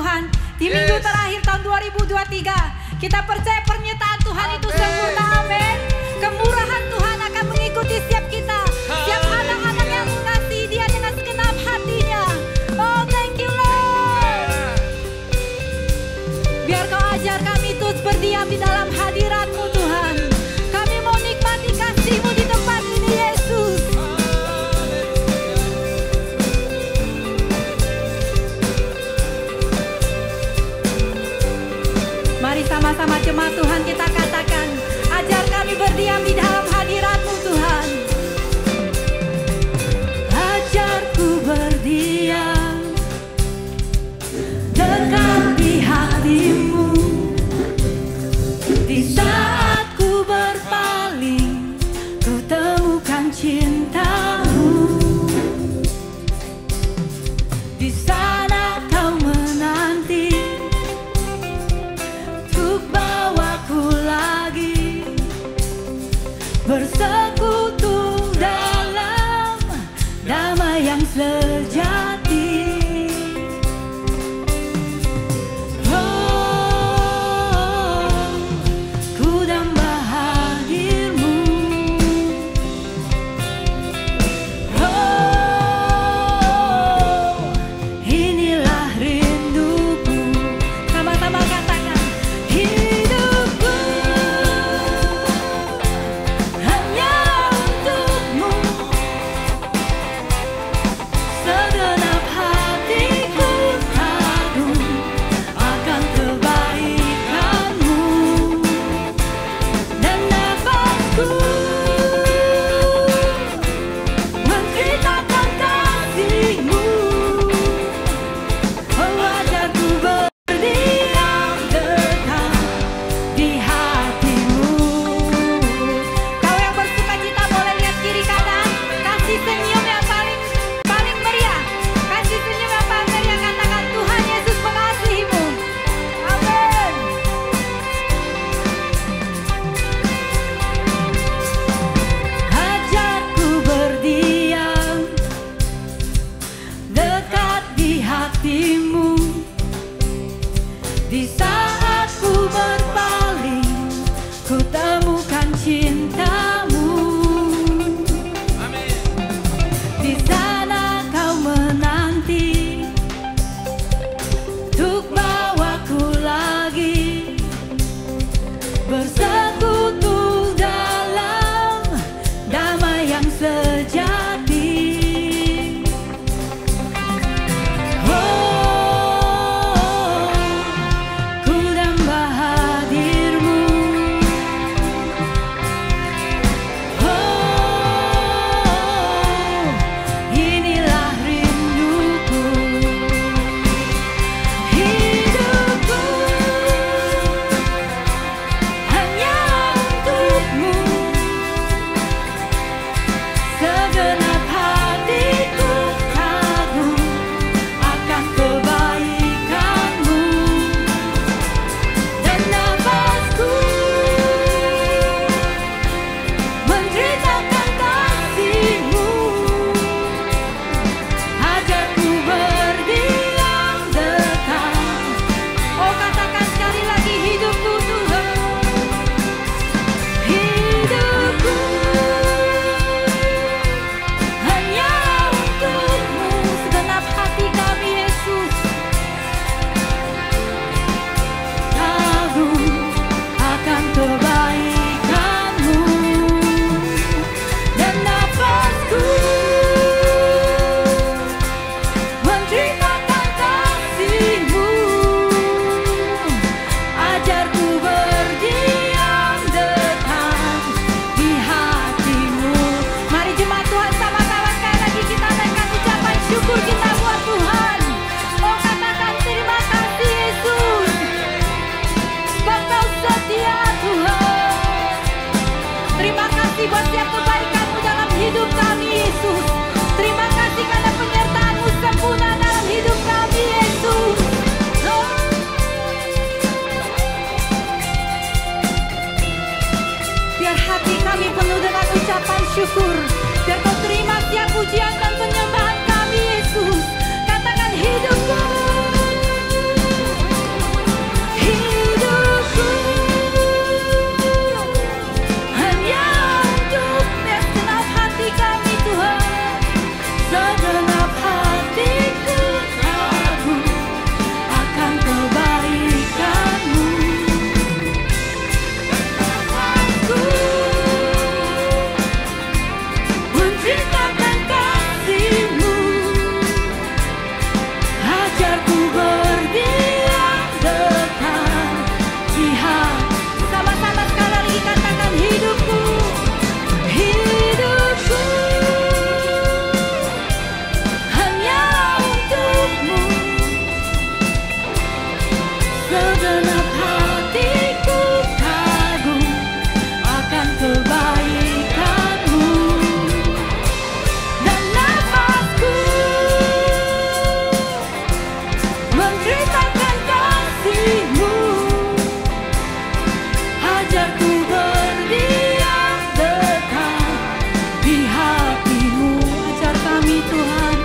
Tuhan. Di minggu terakhir tahun 2023, kita percaya pernyataan Tuhan itu sempurna. Amin. Kemurahan Tuhan akan mengikuti setiap kita, setiap anak-anak yang mengasihi Dia dengan segenap hatinya. Oh, thank you Lord. Biar Kau ajar kami terus berdiam di dalam hadirat-Mu Tuhan. Kami mau nikmati kasih-Mu di tempat ini Yesus. Mari sama-sama jemaat Tuhan kita katakan, ajar kami berdiam di dalam hadirat-Mu Tuhan. Ajarku berdiam dekat di hati-Mu. Di saat ku berpaling, ku temukan cinta-Mu. Di sana Kau menanti untuk bawaku lagi bersekutu dalam damai yang sejati. Oh, ku damba hadir-Mu. Oh, inilah rinduku. Sama-sama katakan, hidupku hanya untuk-Mu. Segenap hatiku kagum akan kebaikan-Mu, dan nafasku menceritakan kasih-Mu. Oh, ajarku berdiam dekat di hati-Mu. Kau yang bersuka cita boleh lihat kiri kanan. Kasih senyum yang paling meriah. Kasih senyum yang paling meriah. Katakan, Tuhan Yesus mengasihi-Mu. Amin. Ajarku berdiam dekat di hati-Mu. Di saat ku berpaling, ku temukan cinta-Mu. Di sana Kau menanti untuk bawaku lagi bersekutu dalam damai yang sejati. Oh, ku damba hadir-Mu. Oh, inilah rinduku. Hidupku hanya untuk-Mu. Segenap hatiku kagum akan kebaikan-Mu, dan nafasku menceritakan kasih-Mu. Ajarku berdiam dekat. Oh, katakan sekali lagi, hidupku Tuhan. Hidupku hanya untuk-Mu. Segenap hati kami Yesus kagum akan kebaikan-Mu, dan nafasku menceritakan kasih-Mu. Ajarku berdiam dekat di hati-Mu. Mari jemaat Tuhan sama-sama sekali lagi kita naikkan ucapan syukur kita buat Tuhan. Oh, katakan terima kasih Yesus, sebab Kau setia Tuhan. Terima kasih buat setiap kebaikan-Mu dalam hidup kami Yesus. Terima kasih karena penyertaan-Mu sempurna dalam hidup kami Yesus. Oh. Biar hati kami penuh dengan ucapan syukur. Biar Kau terima setiap pujian dan penyembahan kami Yesus. Katakan, hidupku Segenap hatiku kagum akan kebaikan-Mu, dan nafasku menceritakan kasih-Mu. Ajarku berdiam dekat di hati-Mu. Ajar kami Tuhan,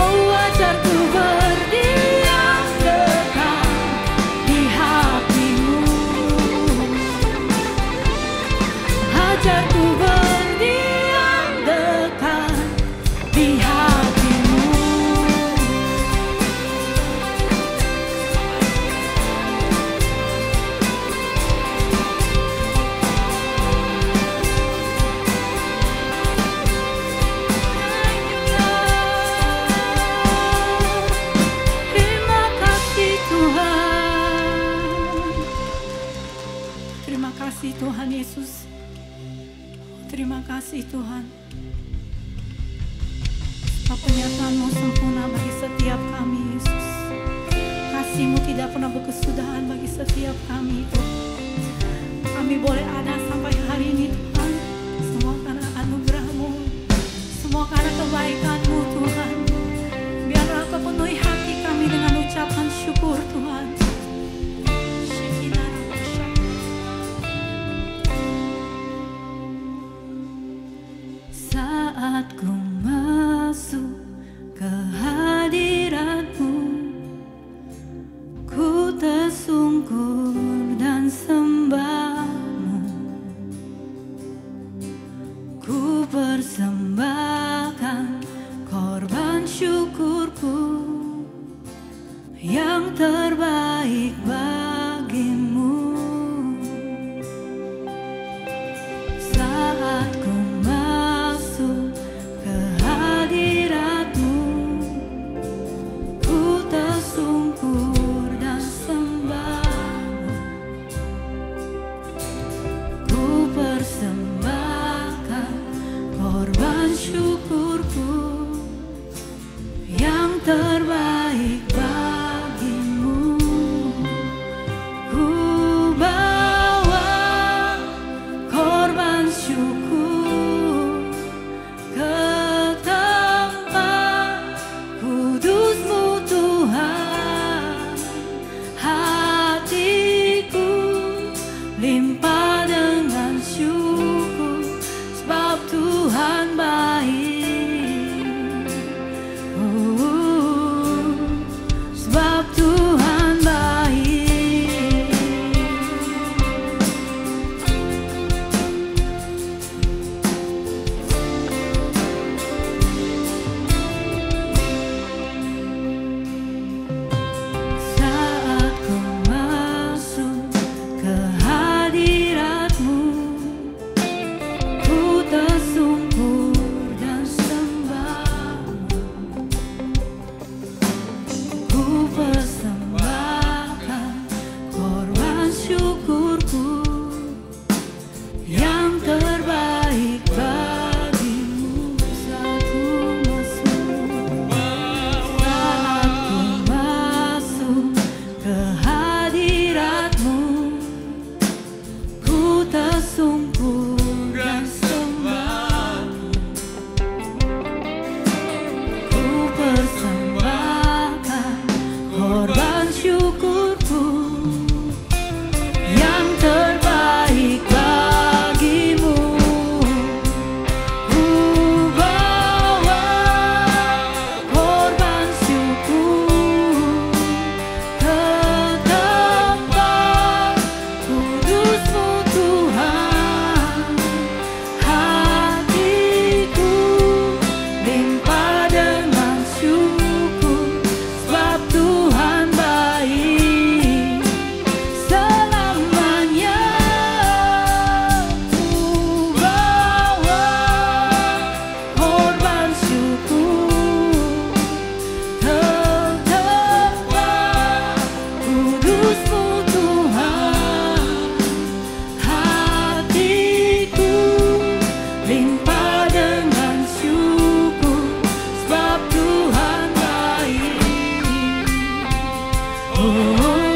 oh ajarku berdiam dekat di hati-Mu. Ajarku berdiam dekat di hati-Mu. Terima kasih Tuhan. Terima kasih Tuhan Yesus. Terima kasih Tuhan. Sebab penyertaan-Mu sempurna bagi setiap kami Yesus. Kasih-Mu tidak pernah berkesudahan bagi setiap kami Tuhan. Kami boleh ada sampai hari ini Tuhan, semua karena anugerah-Mu, semua karena kebaikan-Mu Tuhan. Biarlah Kau penuhi hati kami dengan ucapan syukur Tuhan. Saat ku masuk ke hadirat-Mu, ku tersungkur dan sembah-Mu. Ku persembahkan korban syukurku yang terbaik bagi-Mu. Saat ku masuk ke hadirat-Mu, ku tersungkur dan sembah-Mu. Ku persembahkan korban syukurku yang terbaik bagi-Mu. Ku bawa korban syukur ke tempat kudus-Mu Tuhan. Hatiku limpah dengan syukur, sebab Tuhan baik. Sebab Tuhan baik. Saat ku masuk ke hadirat-Mu, ku tersungkur dan sembah-Mu. Ku persembahkan korban syukurku yang terbaik bagi-Mu. Saat ku masuk ke hadirat-Mu, ku tersungkur dan sembah-Mu. Ku persembahkan korban syukurku yang terbaik bagi-Mu. Ku bawa korban syukur ke tempat kudus-Mu Tuhan. Hatiku limpah dengan syukur, sebab Tuhan baik selamanya. Ku bawa korban syukur ke tempat kudus-Mu Tuhan. Hatiku limpah dengan syukur, sebab Tuhan baik. Oh,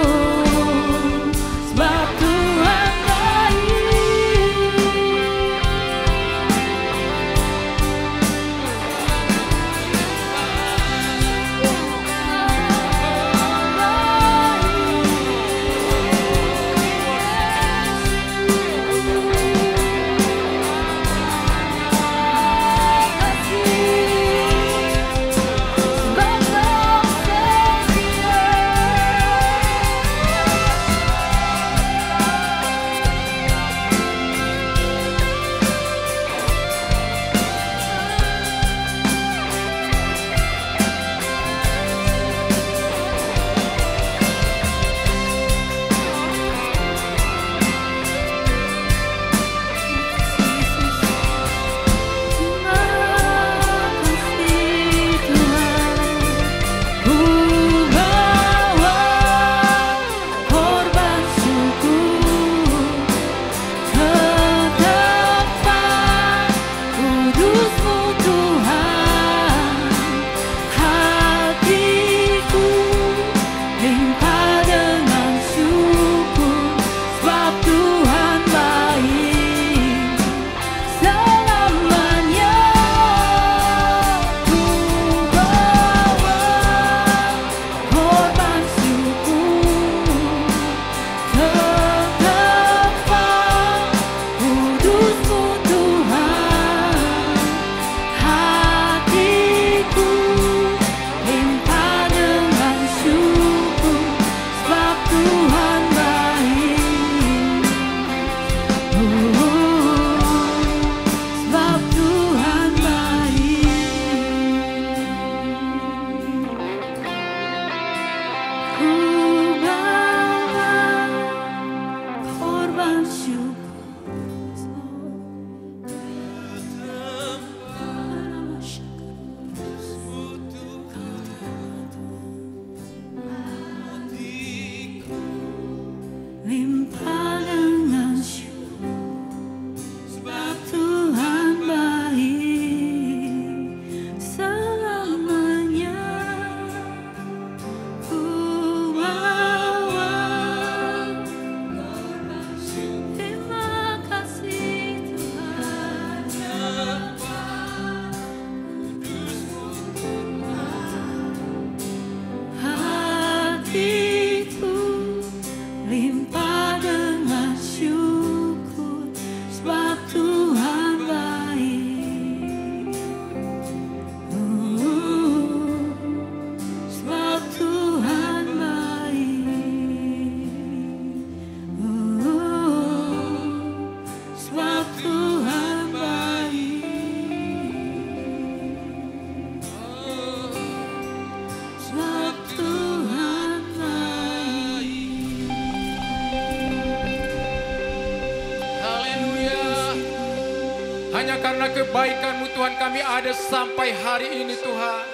Hanya karena kebaikan-Mu Tuhan kami ada sampai hari ini Tuhan.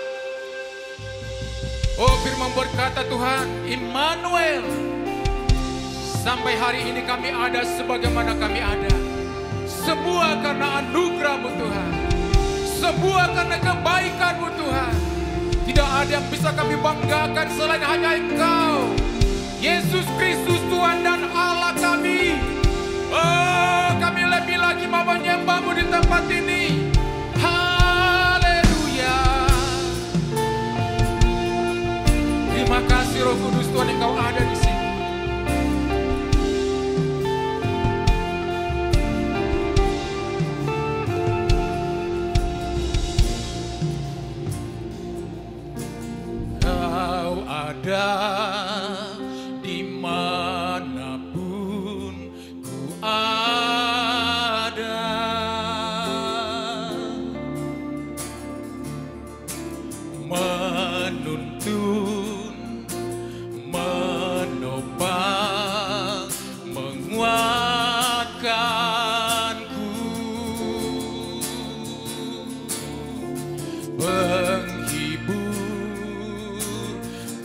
Oh, firman berkata Tuhan, Immanuel. Sampai hari ini kami ada sebagaimana kami ada. Semua karena anugerah-Mu Tuhan. Semua karena kebaikan-Mu Tuhan. Tidak ada yang bisa kami banggakan selain hanya Engkau, Yesus Kristus Tuhan dan Allah kami. Oh, kami lebih lagi mau menyembah-Mu di tempat ini. Haleluya. Terima kasih Roh Kudus Tuhan, Engkau ada di sini. Kau ada dimanapun ku ada, menuntun, menopang, menguatkanku, penghibur,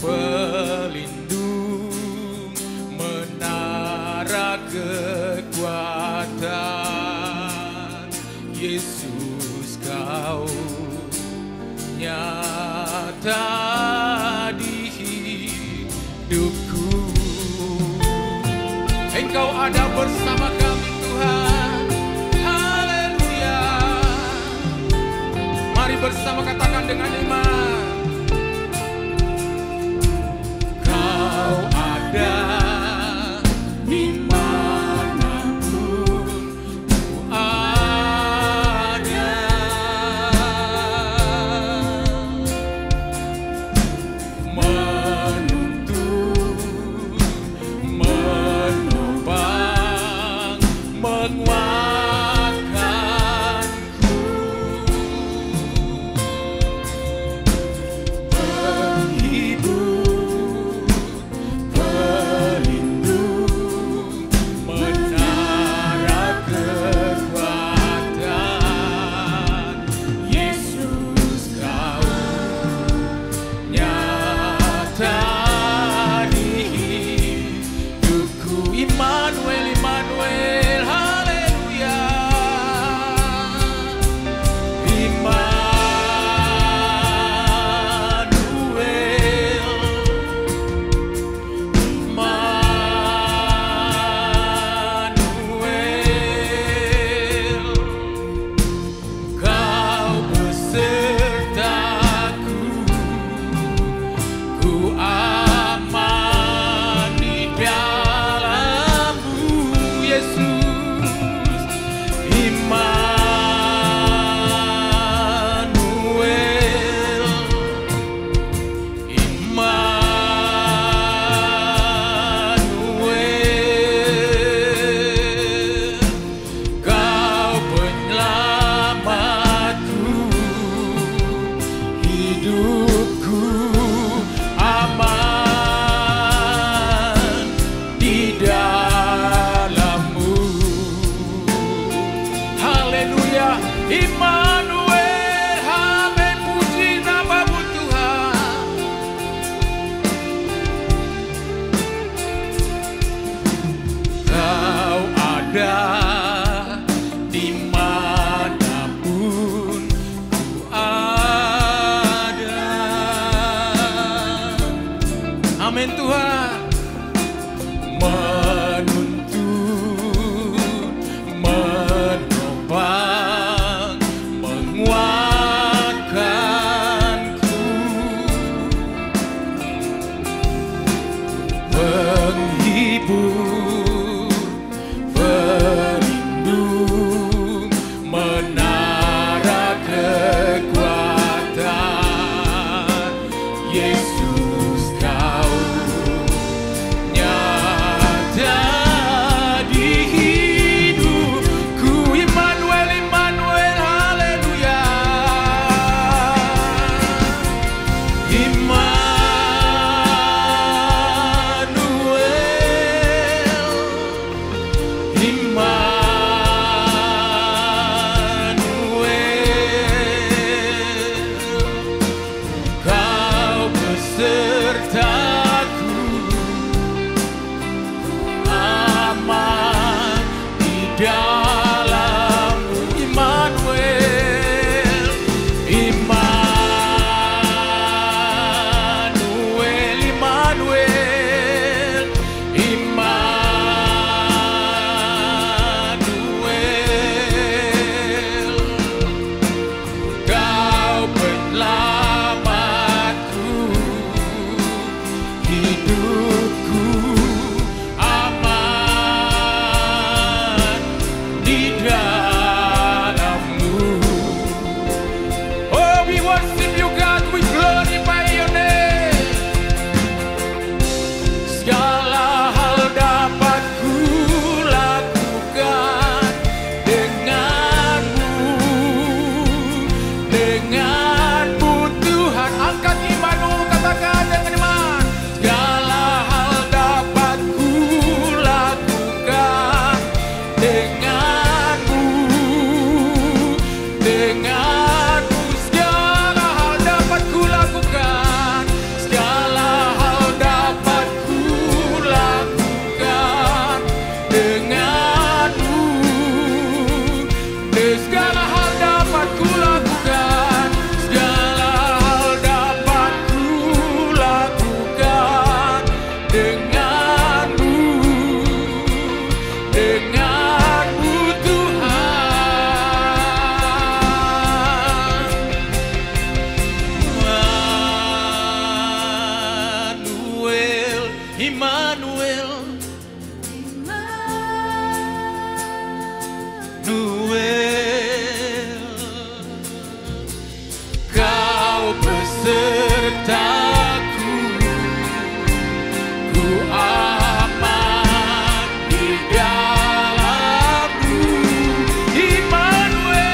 pelindung, menara kekuatan. Yesus, Kau nyata di hidupku. Engkau ada bersama kami Tuhan. Haleluya. Mari bersama katakan dengan iman. Kau ada dimanapun ku ada, menuntun, menopang, menguatkanku, penghibur, pelindung, menara kekuatan. Yesus, Kau nyata di hidupku. Immanuel, Immanuel, haleluya. Immanuel, Kau besertaku, ku aman di dalam-Mu. Yesus, Immanuel, Immanuel, Kau penyelamatku, hidupku aman di dalam-Mu. Haleluya. Immanuel, amin, puji nama-Mu Tuhan. Kau ada dimanapun ku ada. Amin Tuhan. Menuntun, menopang, menguatkanku, penghibur, pelindung, menara kekuatan. Yesus, Kau nyata di hidupku. Immanuel, Immanuel, haleluya. Immanuel, Immanuel, Kau besertaku, ku aman di dalam-Mu. Immanuel,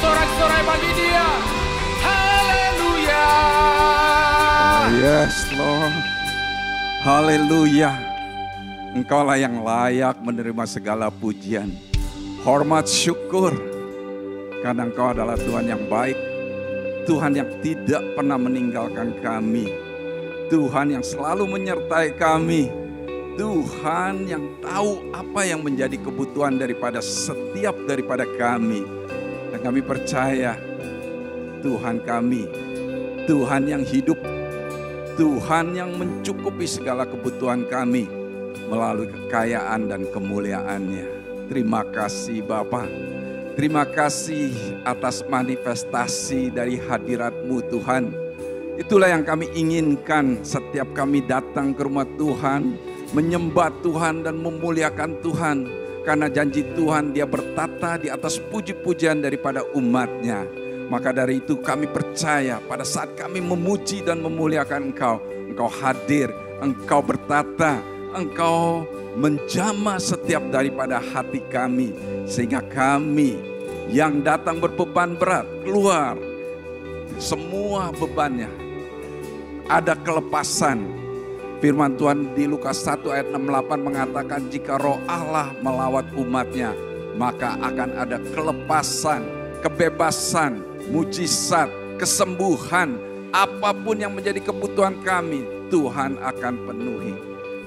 sorak-sorai bagi Dia. Haleluya. Yes, Lord. Haleluya. Engkaulah yang layak menerima segala pujian, hormat, syukur. Karena Engkau adalah Tuhan yang baik, Tuhan yang tidak pernah meninggalkan kami, Tuhan yang selalu menyertai kami, Tuhan yang tahu apa yang menjadi kebutuhan daripada setiap daripada kami. Dan kami percaya Tuhan kami Tuhan yang hidup, Tuhan yang mencukupi segala kebutuhan kami melalui kekayaan dan kemuliaan-Nya. Terima kasih Bapa. Terima kasih atas manifestasi dari hadirat-Mu Tuhan. Itulah yang kami inginkan setiap kami datang ke rumah Tuhan, menyembah Tuhan dan memuliakan Tuhan. Karena janji Tuhan Dia bertata di atas puji-pujian daripada umat-Nya. Maka dari itu kami percaya pada saat kami memuji dan memuliakan Engkau, Engkau hadir, Engkau bertata, Engkau menjamah setiap daripada hati kami. Sehingga kami yang datang berbeban berat keluar semua bebannya. Ada kelepasan. Firman Tuhan di Lukas 1 ayat 68 mengatakan jika roh Allah melawat umat-Nya, maka akan ada kelepasan, kebebasan, mujizat, kesembuhan. Apapun yang menjadi kebutuhan kami, Tuhan akan penuhi.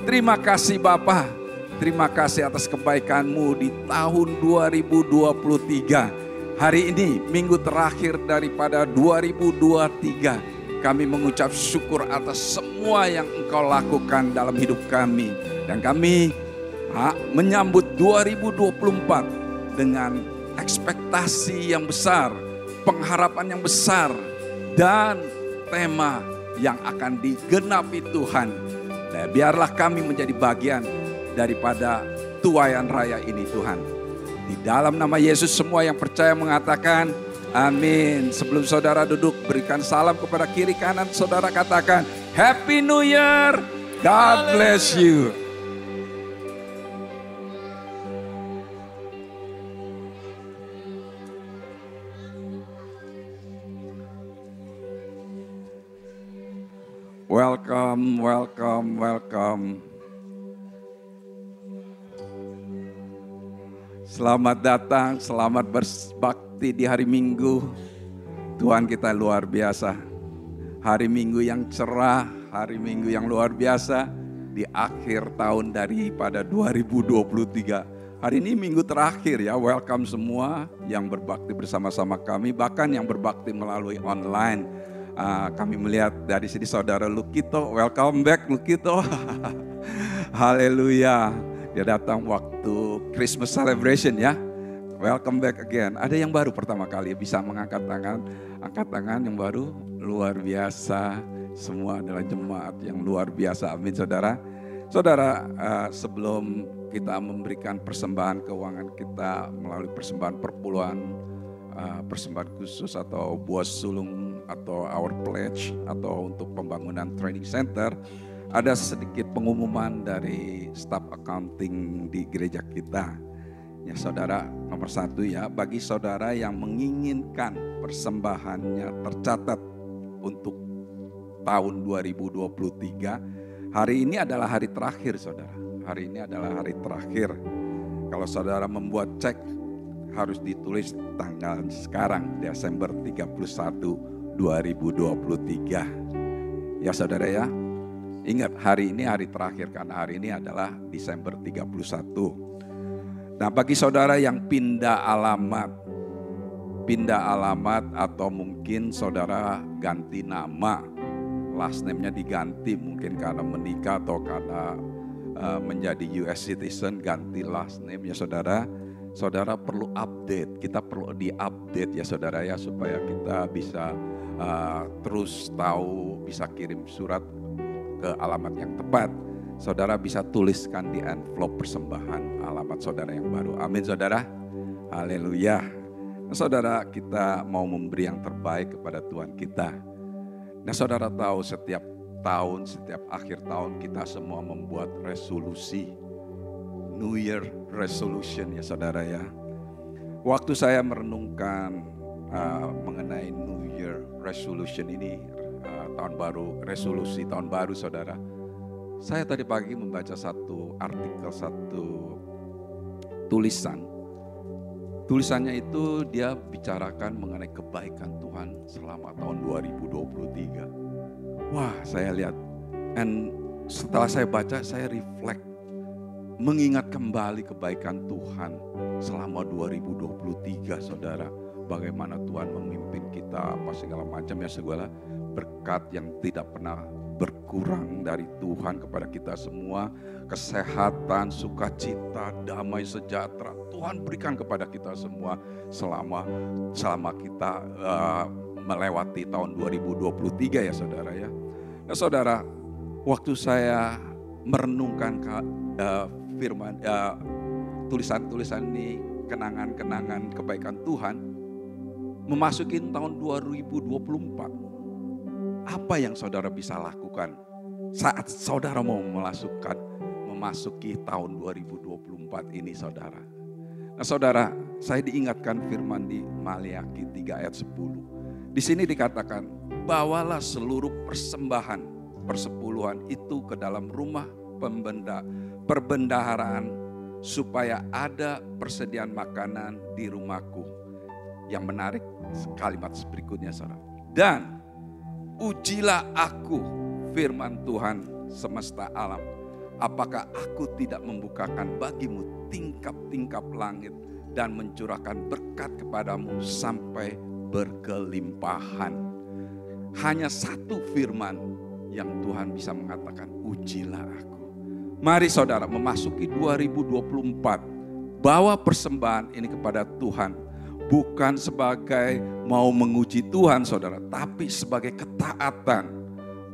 Terima kasih Bapa. Terima kasih atas kebaikan-Mu di tahun 2023. Hari ini minggu terakhir daripada 2023. Kami mengucap syukur atas semua yang Engkau lakukan dalam hidup kami. Dan kami menyambut 2024 dengan ekspektasi yang besar, pengharapan yang besar, dan tema yang akan digenapi Tuhan. Dan biarlah kami menjadi bagian daripada tuaian raya ini Tuhan. Di dalam nama Yesus semua yang percaya mengatakan amin. Sebelum saudara duduk, berikan salam kepada kiri kanan saudara, katakan Happy New Year, God bless you. Welcome, welcome, welcome. Selamat datang, selamat berbakti di hari Minggu. Tuhan kita luar biasa. Hari Minggu yang cerah, hari Minggu yang luar biasa di akhir tahun daripada 2023. Hari ini minggu terakhir ya, welcome semua yang berbakti bersama-sama kami, bahkan yang berbakti melalui online. Kami melihat dari sini saudara Lukito, welcome back Lukito. Haleluya. Dia datang waktu Christmas celebration ya. Welcome back again. Ada yang baru pertama kali bisa mengangkat tangan. Angkat tangan yang baru, luar biasa. Semua adalah jemaat yang luar biasa. Amin saudara. Saudara, sebelum kita memberikan persembahan keuangan kita melalui persembahan perpuluhan, persembahan khusus atau buah sulung atau our pledge atau untuk pembangunan training center, ada sedikit pengumuman dari staf accounting di gereja kita. Ya saudara, nomor 1 ya, bagi saudara yang menginginkan persembahannya tercatat untuk tahun 2023, hari ini adalah hari terakhir saudara. Hari ini adalah hari terakhir. Kalau saudara membuat cek, harus ditulis tanggal sekarang, Desember 31, 2023. Ya saudara ya. Ingat, hari ini hari terakhir karena hari ini adalah Desember 31. Nah, bagi saudara yang pindah alamat atau mungkin saudara ganti nama, last name-nya diganti mungkin karena menikah atau karena menjadi US citizen, ganti last name ya saudara. Saudara perlu update, kita perlu di-update ya saudara ya, supaya kita bisa terus tahu, bisa kirim surat ke alamat yang tepat. Saudara bisa tuliskan di envelope persembahan alamat saudara yang baru. Amin saudara. Haleluya. Nah, saudara, kita mau memberi yang terbaik kepada Tuhan kita. Nah saudara tahu setiap tahun, setiap akhir tahun kita semua membuat resolusi. New Year resolution ya saudara ya. Waktu saya merenungkan mengenai New Year resolution ini, tahun baru, resolusi tahun baru saudara. Saya tadi pagi membaca satu artikel, satu tulisan. Tulisannya itu dia bicarakan mengenai kebaikan Tuhan selama tahun 2023. Wah, saya lihat, and setelah saya baca, saya reflect, mengingat kembali kebaikan Tuhan selama 2023 saudara. Bagaimana Tuhan memimpin kita, apa segala macam ya segala. berkat yang tidak pernah berkurang dari Tuhan kepada kita semua. Kesehatan, sukacita, damai sejahtera Tuhan berikan kepada kita semua selama kita melewati tahun 2023 ya saudara ya. Nah saudara, waktu saya merenungkan firman tulisan-tulisan ini, kenangan-kenangan kebaikan Tuhan, memasuki tahun 2024. Apa yang saudara bisa lakukan saat saudara mau memasuki tahun 2024 ini saudara? Nah saudara, saya diingatkan firman di Maliaki 3 ayat 10. Di sini dikatakan, bawalah seluruh persepuluhan itu ke dalam rumah perbendaharaan supaya ada persediaan makanan di rumahku. Yang menarik kalimat berikutnya saudara. Dan ujilah aku, firman Tuhan semesta alam. Apakah aku tidak membukakan bagimu tingkap-tingkap langit dan mencurahkan berkat kepadamu sampai berkelimpahan. Hanya satu firman yang Tuhan bisa mengatakan, ujilah aku. Mari saudara memasuki 2024, bawa persembahan ini kepada Tuhan. Bukan sebagai mau menguji Tuhan saudara, tapi sebagai ketaatan.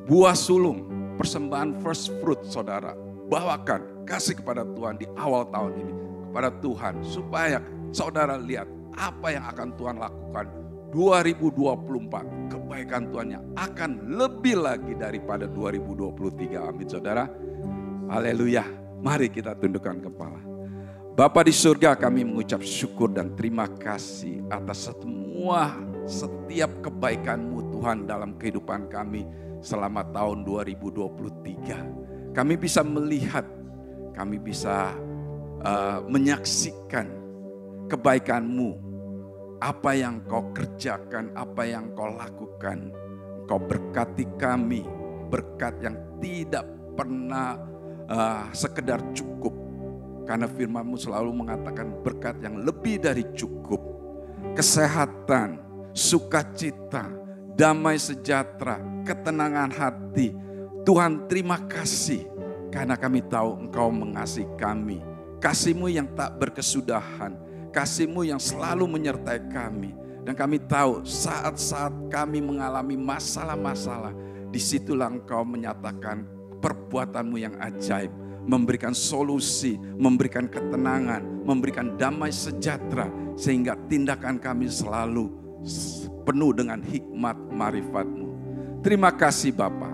Buah sulung, persembahan first fruit saudara, bawakan, kasih kepada Tuhan di awal tahun ini. Kepada Tuhan, supaya saudara lihat apa yang akan Tuhan lakukan 2024. Kebaikan Tuhan yang akan lebih lagi daripada 2023. Amin saudara. Haleluya. Mari kita tundukkan kepala. Bapa di surga, kami mengucap syukur dan terima kasih atas setiap kebaikan-Mu Tuhan dalam kehidupan kami selama tahun 2023. Kami bisa melihat, kami bisa menyaksikan kebaikan-Mu. Apa yang Kau kerjakan, apa yang Kau lakukan. Kau berkati kami, berkat yang tidak pernah sekedar cukup. Karena firman-Mu selalu mengatakan berkat yang lebih dari cukup. Kesehatan, sukacita, damai sejahtera, ketenangan hati. Tuhan terima kasih karena kami tahu Engkau mengasihi kami. Kasih-Mu yang tak berkesudahan, kasih-Mu yang selalu menyertai kami. Dan kami tahu saat-saat kami mengalami masalah-masalah, disitulah Engkau menyatakan perbuatan-Mu yang ajaib. Memberikan solusi, memberikan ketenangan, memberikan damai sejahtera. Sehingga tindakan kami selalu penuh dengan hikmat marifat-Mu. Terima kasih Bapa.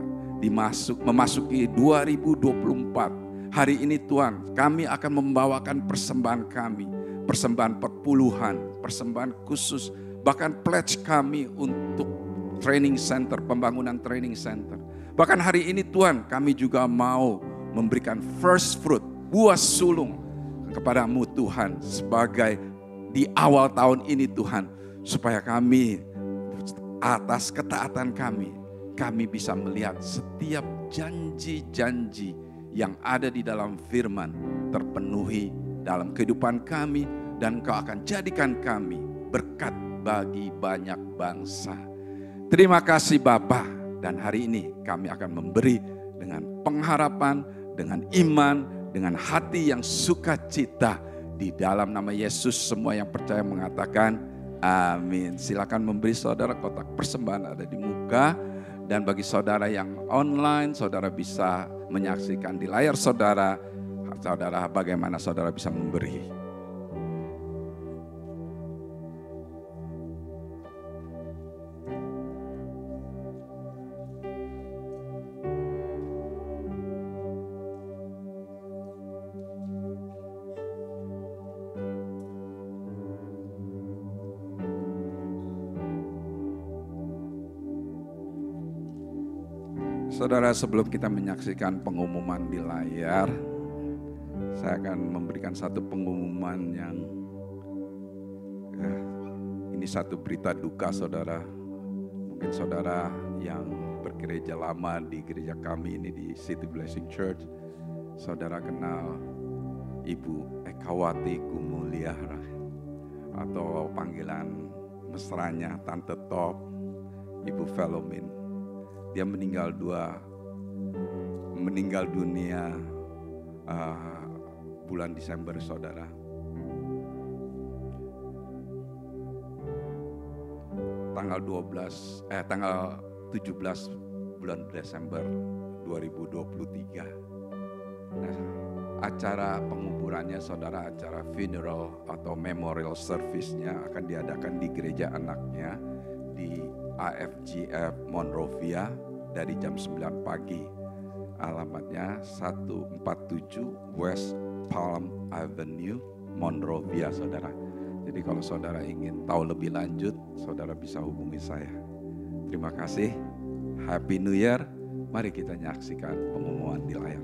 Memasuki 2024. Hari ini Tuhan, kami akan membawakan persembahan kami. Persembahan perpuluhan, persembahan khusus. Bahkan pledge kami untuk training center, pembangunan training center. Bahkan hari ini Tuhan, kami juga mau memberikan first fruit, buah sulung kepada-Mu Tuhan. Sebagai di awal tahun ini Tuhan. Supaya kami atas ketaatan kami bisa melihat setiap janji-janji yang ada di dalam firman terpenuhi dalam kehidupan kami. Dan Kau akan jadikan kami berkat bagi banyak bangsa. Terima kasih Bapa. Dan hari ini kami akan memberi dengan pengharapan, dengan iman, dengan hati yang sukacita. Di dalam nama Yesus semua yang percaya mengatakan amin. Silakan memberi saudara, kotak persembahan ada di muka. Dan bagi saudara yang online, saudara bisa menyaksikan di layar saudara bagaimana saudara bisa memberi. Saudara, sebelum kita menyaksikan pengumuman di layar, saya akan memberikan satu pengumuman yang ini satu berita duka saudara. Mungkin saudara yang bergereja lama di gereja kami ini di City Blessing Church, saudara kenal Ibu Ekawati Gumuliara atau panggilan mesranya Tante Top, Ibu Velomin. Dia meninggal dunia bulan Desember, saudara. Tanggal 17 bulan Desember 2023. Nah, acara penguburannya, saudara, acara funeral atau memorial service-nya akan diadakan di gereja anaknya di AFGF Monrovia dari jam 9 pagi. Alamatnya 147 West Palm Avenue, Monrovia, saudara. Jadi kalau saudara ingin tahu lebih lanjut, saudara bisa hubungi saya. Terima kasih. Happy New Year. Mari kita menyaksikan pengumuman di layar.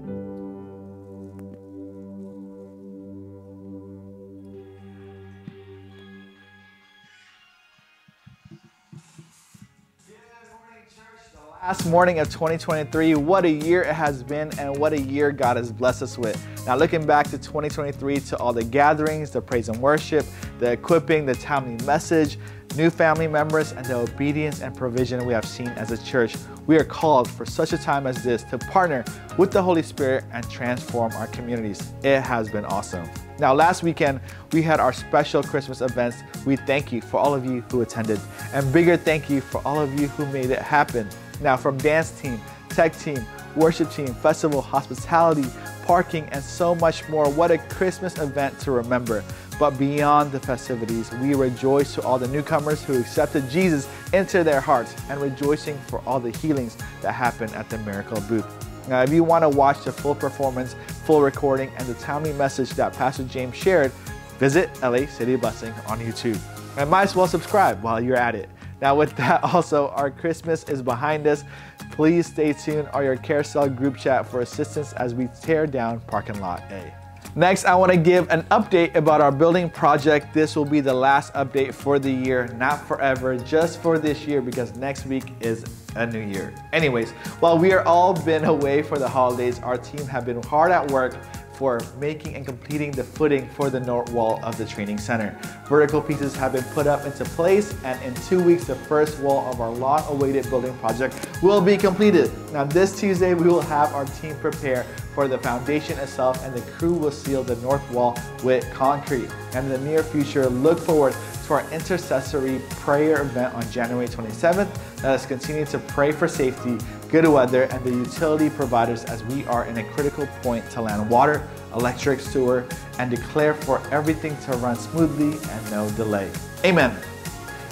Last morning of 2023, what a year it has been and what a year God has blessed us with. Now looking back to 2023, to all the gatherings, the praise and worship, the equipping, the timely message, new family members, and the obedience and provision we have seen as a church, we are called for such a time as this to partner with the Holy Spirit and transform our communities. It has been awesome. Now, last weekend, we had our special Christmas events. We thank you for all of you who attended, and bigger thank you for all of you who made it happen. Now, from dance team, tech team, worship team, festival, hospitality, parking, and so much more, what a Christmas event to remember. But beyond the festivities, we rejoice to all the newcomers who accepted Jesus into their hearts, and rejoicing for all the healings that happened at the Miracle Booth. Now, if you want to watch the full performance, full recording, and the timely message that Pastor James shared, visit LA City Blessing on YouTube. And might as well subscribe while you're at it. Now with that, also, our Christmas is behind us. Please stay tuned on your carousel group chat for assistance as we tear down parking lot A. Next, I want to give an update about our building project. This will be the last update for the year, not forever, just for this year, because next week is a new year. Anyways, while we are all been away for the holidays, our team have been hard at work for making and completing the footing for the north wall of the training center. Vertical pieces have been put up into place, and in 2 weeks, the first wall of our long-awaited building project will be completed. Now this Tuesday, we will have our team prepare for the foundation itself, and the crew will seal the north wall with concrete. And in the near future, look forward to our intercessory prayer event on January 27th. Let us continue to pray for safety, good weather, and the utility providers as we are in a critical point to land water, electric, sewer, and declare for everything to run smoothly and no delay. Amen.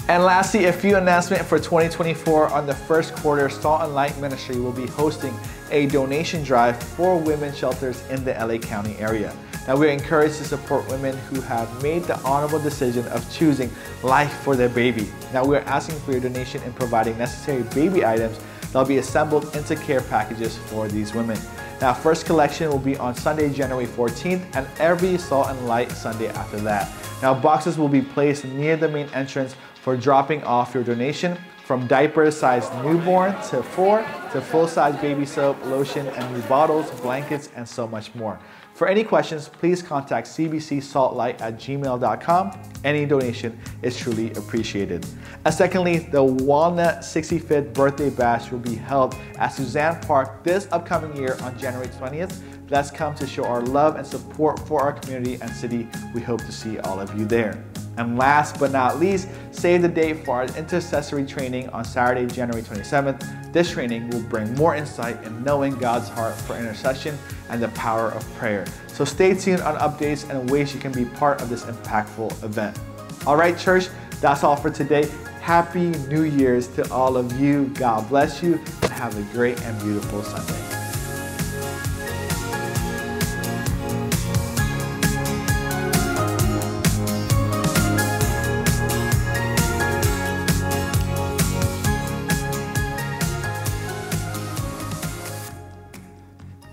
And lastly, a few announcements for 2024. On the first quarter, Salt and Light Ministry will be hosting a donation drive for women's shelters in the LA County area. Now, we're encouraged to support women who have made the honorable decision of choosing life for their baby. Now, we're asking for your donation in providing necessary baby items that will be assembled into care packages for these women. Now, first collection will be on Sunday, January 14th, and every Salt and Light Sunday after that. Now, boxes will be placed near the main entrance for dropping off your donation, from diapers size newborn to 4 to full-size baby soap, lotion, and new bottles, blankets, and so much more. For any questions, please contact cbcsaltlight@gmail.com. Any donation is truly appreciated. And secondly, the Walnut 65th birthday bash will be held at Suzanne Park this upcoming year on January 20th. Let's come to show our love and support for our community and city. We hope to see all of you there. And last but not least, save the date for our intercessory training on Saturday, January 27th. This training will bring more insight in knowing God's heart for intercession and the power of prayer. So stay tuned on updates and ways you can be part of this impactful event. All right, church, that's all for today. Happy New Year's to all of you. God bless you, and have a great and beautiful Sunday.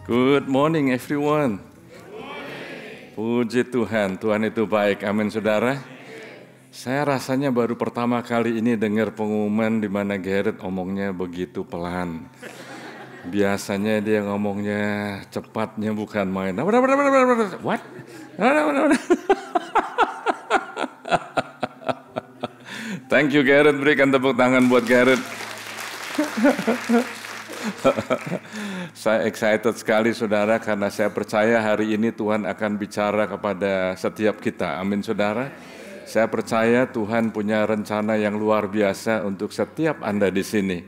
Good morning everyone. Puji Tuhan, Tuhan itu baik. Amin saudara. Saya rasanya baru pertama kali ini dengar pengumuman di mana Garrett omongnya begitu pelan. Biasanya dia ngomongnya cepatnya bukan main. What? Thank you Garrett, berikan tepuk tangan buat Garrett. Saya excited sekali saudara karena saya percaya hari ini Tuhan akan bicara kepada setiap kita. Amin saudara. Saya percaya Tuhan punya rencana yang luar biasa untuk setiap Anda di sini.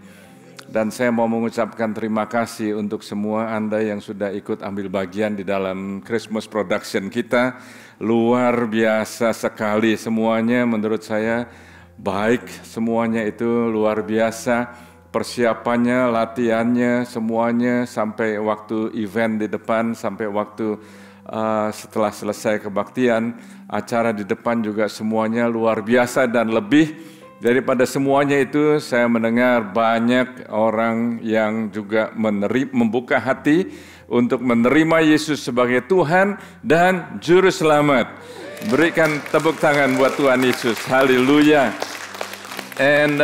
Dan saya mau mengucapkan terima kasih untuk semua Anda yang sudah ikut ambil bagian di dalam Christmas production kita. Luar biasa sekali semuanya, menurut saya baik, semuanya itu luar biasa. Persiapannya, latihannya, semuanya sampai waktu event di depan, sampai waktu setelah selesai kebaktian, acara di depan juga semuanya luar biasa. Dan lebih daripada semuanya itu, saya mendengar banyak orang yang juga membuka hati untuk menerima Yesus sebagai Tuhan dan Juru Selamat. Berikan tepuk tangan buat Tuhan Yesus. Haleluya. And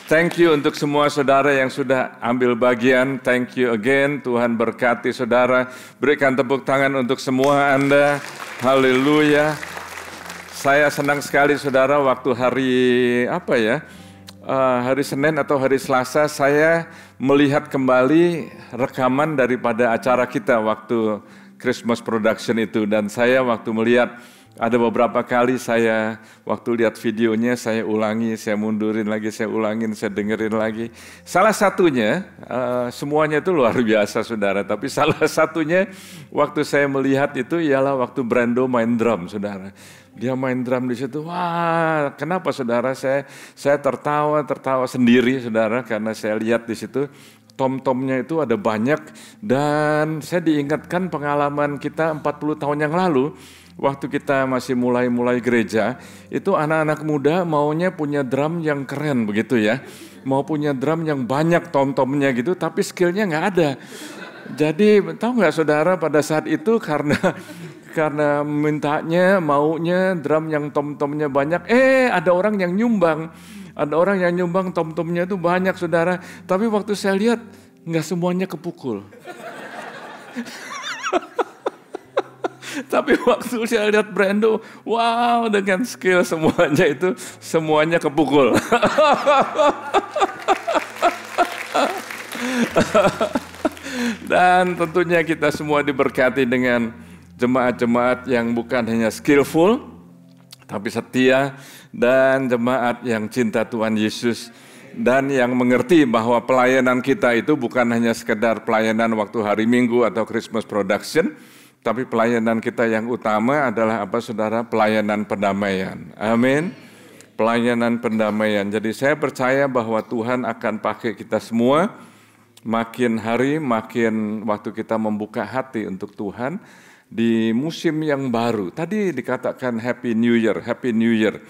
thank you untuk semua saudara yang sudah ambil bagian. Thank you again. Tuhan berkati saudara. Berikan tepuk tangan untuk semua Anda. Haleluya. Saya senang sekali saudara, waktu hari Senin atau hari Selasa saya melihat kembali rekaman daripada acara kita waktu Christmas production itu. Dan saya waktu melihat, ada beberapa kali saya waktu lihat videonya, saya ulangi, saya mundurin lagi, saya ulangin, saya dengerin lagi. Salah satunya, semuanya itu luar biasa saudara, tapi salah satunya waktu saya melihat itu ialah waktu Brando main drum saudara. Dia main drum di situ, wah kenapa saudara, saya tertawa sendiri saudara, karena saya lihat di situ tom-tomnya itu ada banyak. Dan saya diingatkan pengalaman kita 40 tahun yang lalu, waktu kita masih mulai gereja, itu anak-anak muda maunya punya drum yang keren begitu ya. Mau punya drum yang banyak tom-tomnya gitu, tapi skillnya nggak ada. Jadi tahu nggak saudara, pada saat itu karena maunya drum yang tom-tomnya banyak, ada orang yang nyumbang. Ada orang yang nyumbang tom-tomnya itu banyak saudara. Tapi waktu saya lihat, nggak semuanya kepukul. Tapi waktu saya lihat Brando, wow, dengan skill semuanya kepukul. Dan tentunya kita semua diberkati dengan jemaat-jemaat yang bukan hanya skillful, tapi setia, dan jemaat yang cinta Tuhan Yesus, dan yang mengerti bahwa pelayanan kita itu bukan hanya sekedar pelayanan waktu hari Minggu atau Christmas production, tapi pelayanan kita yang utama adalah apa saudara? Pelayanan pendamaian. Amin. Pelayanan pendamaian. Jadi saya percaya bahwa Tuhan akan pakai kita semua, makin hari makin waktu kita membuka hati untuk Tuhan di musim yang baru. Tadi dikatakan Happy New Year, Happy New Year.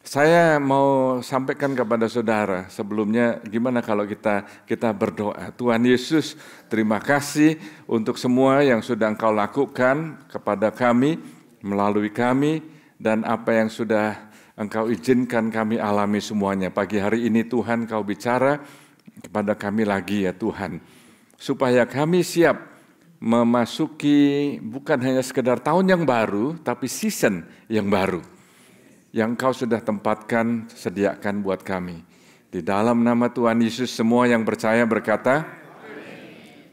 Saya mau sampaikan kepada saudara sebelumnya, gimana kalau kita berdoa. Tuhan Yesus, terima kasih untuk semua yang sudah Engkau lakukan kepada kami, melalui kami, dan apa yang sudah Engkau izinkan kami alami semuanya. Pagi hari ini Tuhan, Kau bicara kepada kami lagi ya Tuhan, supaya kami siap memasuki bukan hanya sekedar tahun yang baru, tapi season yang baru yang Kau sudah tempatkan, sediakan buat kami. Di dalam nama Tuhan Yesus, semua yang percaya berkata,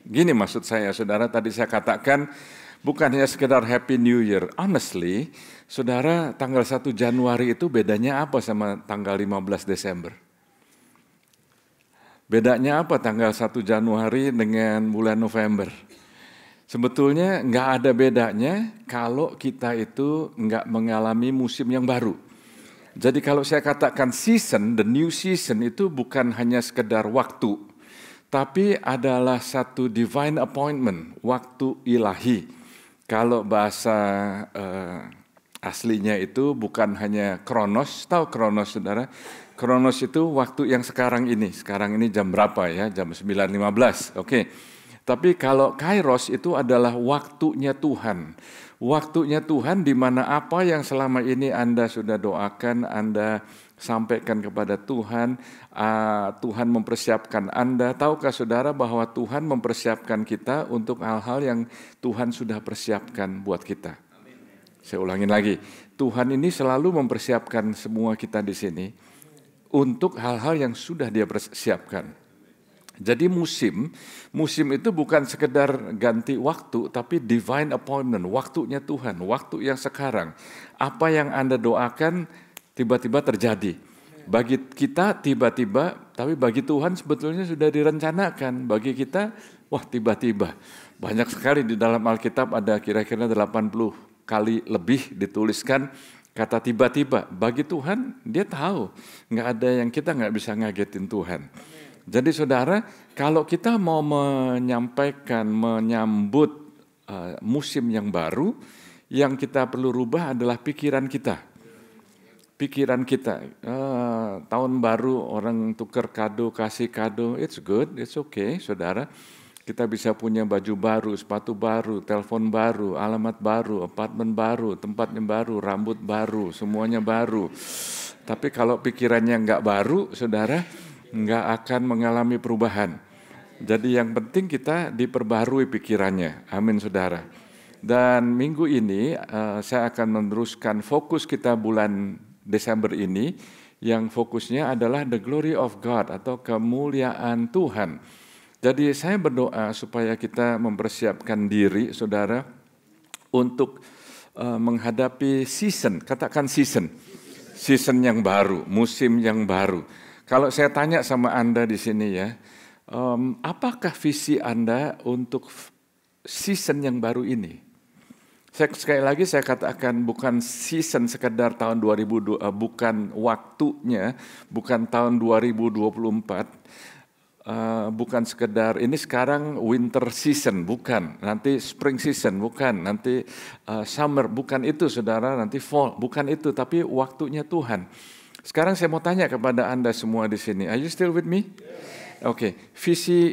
gini maksud saya saudara, tadi saya katakan bukan hanya sekedar Happy New Year. Honestly, saudara, tanggal 1 Januari itu bedanya apa sama tanggal 15 Desember? Bedanya apa tanggal 1 Januari dengan bulan November? Sebetulnya nggak ada bedanya kalau kita itu nggak mengalami musim yang baru. Jadi kalau saya katakan season, the new season itu bukan hanya sekedar waktu, tapi adalah satu divine appointment, waktu ilahi. Kalau bahasa aslinya itu bukan hanya kronos, tahu kronos saudara? Kronos itu waktu yang sekarang ini jam berapa ya? Jam 9.15, oke. Tapi kalau kairos itu adalah waktunya Tuhan. Waktunya Tuhan di mana apa yang selama ini Anda sudah doakan, Anda sampaikan kepada Tuhan, Tuhan mempersiapkan Anda. Tahukah saudara bahwa Tuhan mempersiapkan kita untuk hal-hal yang Tuhan sudah persiapkan buat kita? Saya ulangin lagi, Tuhan ini selalu mempersiapkan semua kita di sini untuk hal-hal yang sudah Dia persiapkan. Jadi musim itu bukan sekedar ganti waktu, tapi divine appointment, waktunya Tuhan, waktu yang sekarang. Apa yang Anda doakan tiba-tiba terjadi. Bagi kita tiba-tiba, tapi bagi Tuhan sebetulnya sudah direncanakan. Bagi kita, wah tiba-tiba. Banyak sekali di dalam Alkitab ada kira-kira 80 kali lebih dituliskan kata tiba-tiba. Bagi Tuhan, dia tahu. Nggak ada yang kita nggak bisa ngagetin Tuhan. Jadi saudara, kalau kita mau menyampaikan, menyambut musim yang baru, yang kita perlu rubah adalah pikiran kita. Pikiran kita, tahun baru orang tukar kado, kasih kado, it's good, it's okay, saudara. Kita bisa punya baju baru, sepatu baru, telepon baru, alamat baru, apartemen baru, tempatnya baru, rambut baru, semuanya baru. Tapi kalau pikirannya nggak baru, saudara, nggak akan mengalami perubahan. Jadi yang penting kita diperbarui pikirannya. Amin, saudara. Dan minggu ini saya akan meneruskan fokus kita bulan Desember ini, yang fokusnya adalah the glory of God atau kemuliaan Tuhan. Jadi saya berdoa supaya kita mempersiapkan diri, saudara, untuk menghadapi season, katakan season yang baru, musim yang baru. Kalau saya tanya sama Anda di sini ya, apakah visi Anda untuk season yang baru ini? Sekali lagi saya katakan bukan season sekedar tahun 2020, bukan waktunya, bukan tahun 2024, bukan sekedar ini sekarang winter season, bukan, nanti spring season, bukan, nanti summer, bukan itu saudara, nanti fall, bukan itu, tapi waktunya Tuhan. Sekarang saya mau tanya kepada Anda semua di sini, are you still with me? Oke, visi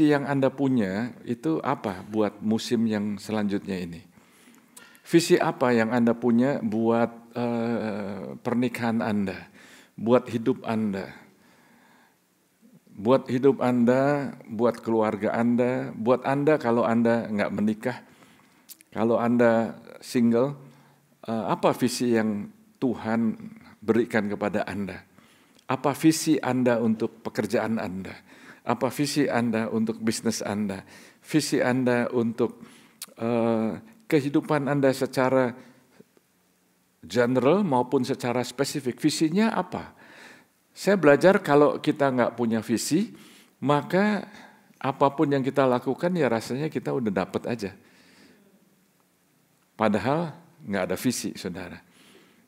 yang Anda punya itu apa buat musim yang selanjutnya ini? Visi apa yang Anda punya buat pernikahan Anda, buat hidup Anda? Buat hidup Anda, buat keluarga Anda, buat Anda kalau Anda nggak menikah, kalau Anda single, apa visi yang Tuhan berikan kepada Anda? Apa visi Anda untuk pekerjaan Anda? Apa visi Anda untuk bisnis Anda? Visi Anda untuk kehidupan Anda secara general maupun secara spesifik. Visinya apa? Saya belajar kalau kita nggak punya visi, maka apapun yang kita lakukan ya rasanya kita udah dapat aja. Padahal nggak ada visi, saudara.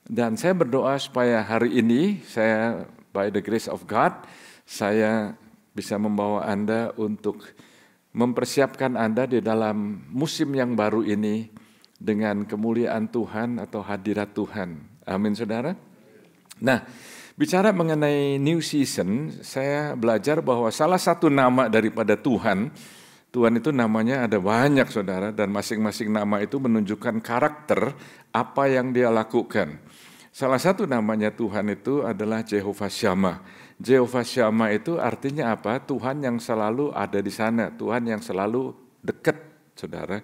Dan saya berdoa supaya hari ini saya by the grace of God, saya bisa membawa Anda untuk mempersiapkan Anda di dalam musim yang baru ini dengan kemuliaan Tuhan atau hadirat Tuhan. Amin, saudara. Nah, bicara mengenai new season, saya belajar bahwa salah satu nama daripada Tuhan itu namanya ada banyak, saudara, dan masing-masing nama itu menunjukkan karakter apa yang dia lakukan. Salah satu namanya Tuhan itu adalah Jehovah Shammah. Jehovah Shammah itu artinya apa? Tuhan yang selalu ada di sana, Tuhan yang selalu dekat, saudara.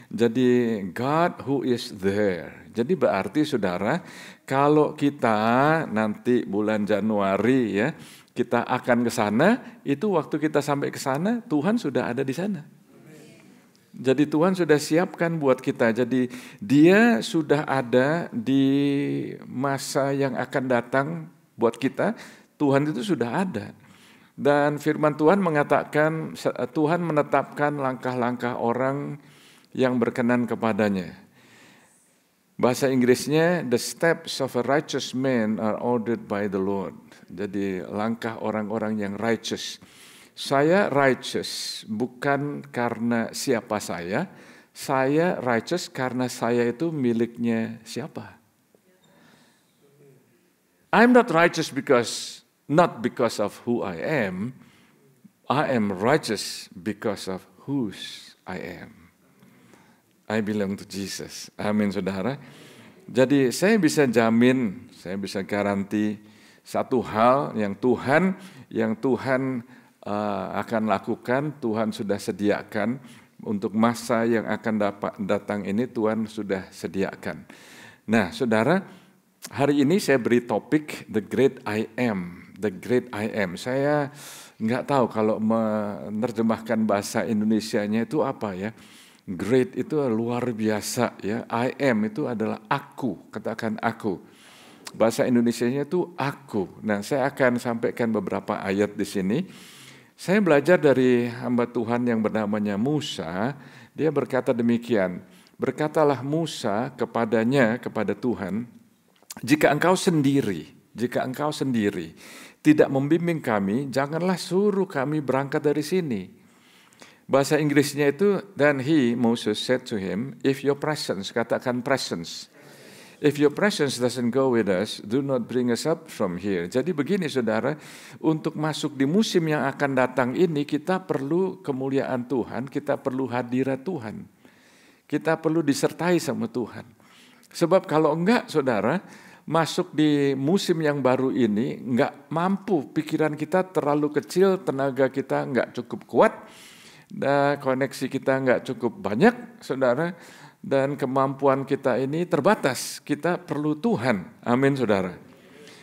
Jadi God who is there. Jadi berarti saudara, kalau kita nanti bulan Januari ya, kita akan ke sana, itu waktu kita sampai ke sana, Tuhan sudah ada di sana. Jadi Tuhan sudah siapkan buat kita. Jadi Dia sudah ada di masa yang akan datang buat kita. Tuhan itu sudah ada. Dan firman Tuhan mengatakan, Tuhan menetapkan langkah-langkah orang yang berkenan kepadanya. Bahasa Inggrisnya, the steps of a righteous man are ordered by the Lord. Jadi langkah orang-orang yang righteous. Saya righteous bukan karena siapa saya righteous karena saya itu miliknya siapa. I'm not righteous not because of who I am righteous because of whose I am. I belong to Jesus. Amin, saudara. Jadi saya bisa jamin, saya bisa garanti satu hal yang Tuhan akan lakukan, Tuhan sudah sediakan untuk masa yang akan datang ini, Tuhan sudah sediakan. Nah, saudara, hari ini saya beri topik The Great I Am. The Great I Am. Saya nggak tahu kalau menerjemahkan bahasa Indonesianya itu apa ya. Great itu luar biasa ya. I am itu adalah aku, katakan aku. Bahasa Indonesianya itu aku. Nah, saya akan sampaikan beberapa ayat di sini. Saya belajar dari hamba Tuhan yang bernamanya Musa. Dia berkata demikian. Berkatalah Musa kepada Tuhan, jika engkau sendiri tidak membimbing kami, janganlah suruh kami berangkat dari sini. Bahasa Inggrisnya itu, then Moses said to him, if your presence, katakan presence. If your presence doesn't go with us, do not bring us up from here. Jadi begini saudara, untuk masuk di musim yang akan datang ini, kita perlu kemuliaan Tuhan, kita perlu hadirat Tuhan. Kita perlu disertai sama Tuhan. Sebab kalau enggak saudara, masuk di musim yang baru ini, enggak mampu, pikiran kita terlalu kecil, tenaga kita enggak cukup kuat, dan koneksi kita enggak cukup banyak, saudara, dan kemampuan kita ini terbatas. Kita perlu Tuhan. Amin, saudara.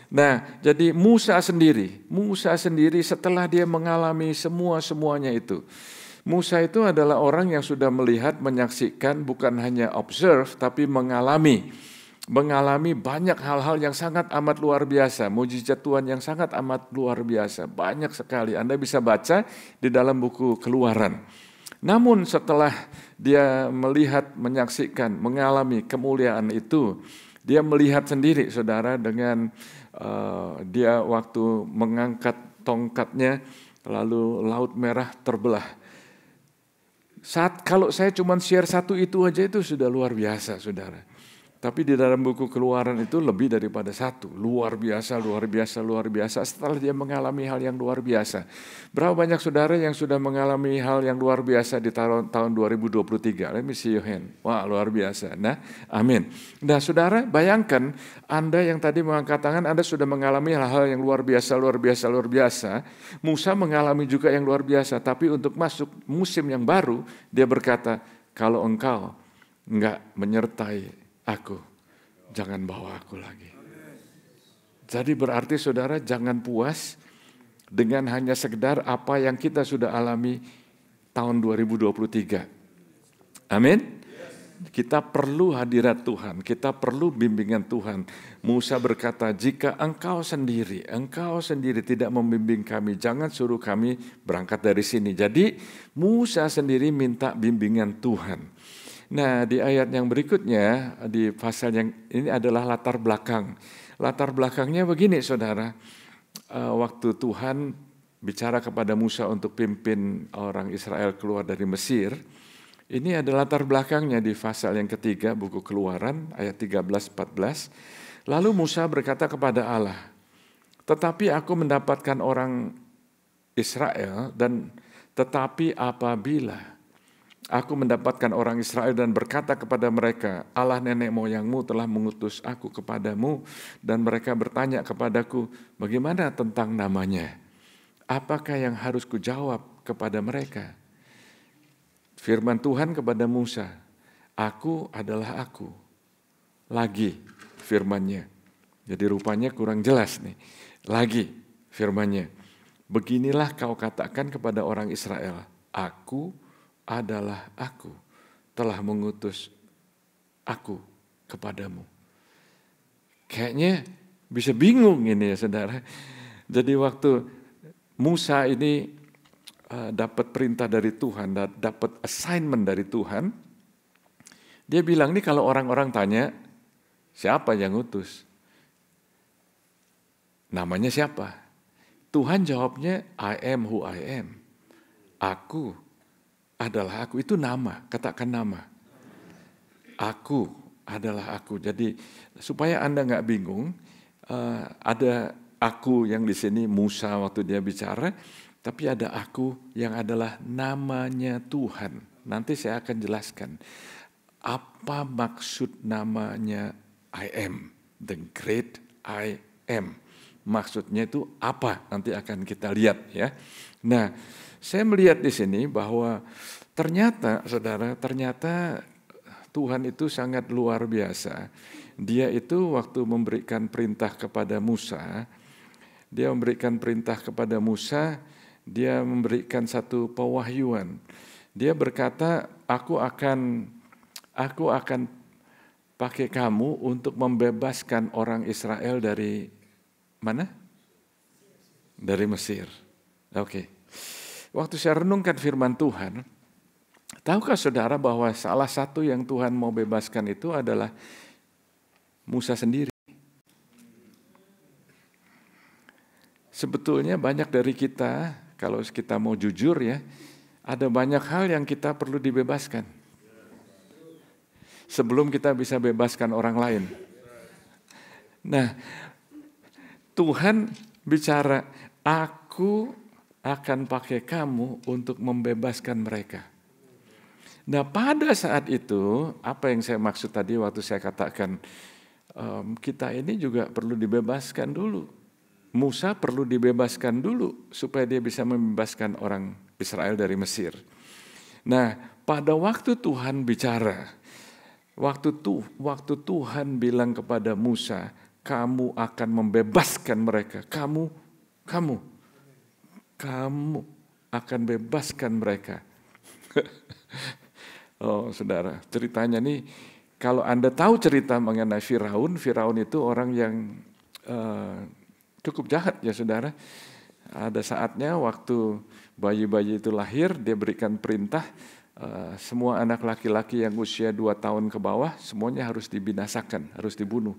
Nah, jadi Musa sendiri setelah dia mengalami semuanya itu. Musa itu adalah orang yang sudah melihat, menyaksikan, bukan hanya observe, tapi mengalami banyak hal-hal yang sangat amat luar biasa, mujizat Tuhan yang sangat amat luar biasa, banyak sekali. Anda bisa baca di dalam buku Keluaran. Namun setelah dia melihat, menyaksikan, mengalami kemuliaan itu, dia melihat sendiri saudara dengan dia waktu mengangkat tongkatnya, lalu Laut Merah terbelah. Kalau saya cuma share satu itu aja itu sudah luar biasa saudara. Tapi di dalam buku Keluaran itu lebih daripada satu. Luar biasa. Setelah dia mengalami hal yang luar biasa. Berapa banyak saudara yang sudah mengalami hal yang luar biasa di tahun 2023? Let me see your hand. Wah, luar biasa. Nah, amin. Nah, saudara, bayangkan Anda yang tadi mengangkat tangan, Anda sudah mengalami hal-hal yang luar biasa. Musa mengalami juga yang luar biasa. Tapi untuk masuk musim yang baru, dia berkata, kalau engkau enggak menyertai aku, jangan bawa aku lagi. Jadi berarti saudara jangan puas dengan hanya sekedar apa yang kita sudah alami tahun 2023. Amin. Kita perlu hadirat Tuhan, kita perlu bimbingan Tuhan. Musa berkata, jika engkau sendiri tidak membimbing kami, jangan suruh kami berangkat dari sini. Jadi Musa sendiri minta bimbingan Tuhan. Nah, di ayat yang berikutnya, di pasal yang ini adalah latar belakang. Latar belakangnya begini, saudara. Waktu Tuhan bicara kepada Musa untuk pimpin orang Israel keluar dari Mesir, ini adalah latar belakangnya di pasal yang ketiga, buku Keluaran, ayat 13-14. Lalu Musa berkata kepada Allah, tetapi aku mendapatkan orang Israel, tetapi apabila aku mendapatkan orang Israel dan berkata kepada mereka, Allah nenek moyangmu telah mengutus aku kepadamu, dan mereka bertanya kepadaku, bagaimana tentang namanya? Apakah yang harus kujawab kepada mereka? Firman Tuhan kepada Musa, aku adalah aku. Lagi firmannya. Jadi rupanya kurang jelas nih. Lagi firmannya. Beginilah kau katakan kepada orang Israel, aku adalah aku, telah mengutus aku kepadamu. Kayaknya bisa bingung ini ya saudara. Jadi waktu Musa ini dapat perintah dari Tuhan, dapat assignment dari Tuhan, dia bilang nih kalau orang-orang tanya, siapa yang ngutus? Namanya siapa? Tuhan jawabnya, I am who I am. Aku adalah aku, itu nama, katakan nama. Aku adalah aku. Jadi supaya Anda nggak bingung, ada aku yang di sini Musa waktu dia bicara, tapi ada aku yang adalah namanya Tuhan. Nanti saya akan jelaskan apa maksud namanya I am, the great I am. Maksudnya itu apa? Nanti akan kita lihat ya. Nah, saya melihat di sini bahwa ternyata Tuhan itu sangat luar biasa. Dia itu waktu memberikan perintah kepada Musa, Dia memberikan satu pewahyuan. Dia berkata, aku akan pakai kamu untuk membebaskan orang Israel dari mana? Dari Mesir. Oke. Waktu saya renungkan firman Tuhan, tahukah saudara bahwa salah satu yang Tuhan mau bebaskan itu adalah Musa sendiri? Sebetulnya banyak dari kita, kalau kita mau jujur ya, ada banyak hal yang kita perlu dibebaskan sebelum kita bisa bebaskan orang lain. Nah, Tuhan bicara, aku akan pakai kamu untuk membebaskan mereka. Nah, pada saat itu, apa yang saya maksud tadi waktu saya katakan, kita ini juga perlu dibebaskan dulu. Musa perlu dibebaskan dulu supaya dia bisa membebaskan orang Israel dari Mesir. Nah, pada waktu Tuhan bicara, waktu Tuhan bilang kepada Musa, kamu akan membebaskan mereka. Kamu akan bebaskan mereka. Oh, saudara, ceritanya nih, kalau Anda tahu cerita mengenai Firaun itu orang yang cukup jahat ya saudara. Ada saatnya waktu bayi-bayi itu lahir, dia berikan perintah, semua anak laki-laki yang usia 2 tahun ke bawah, semuanya harus dibinasakan, harus dibunuh.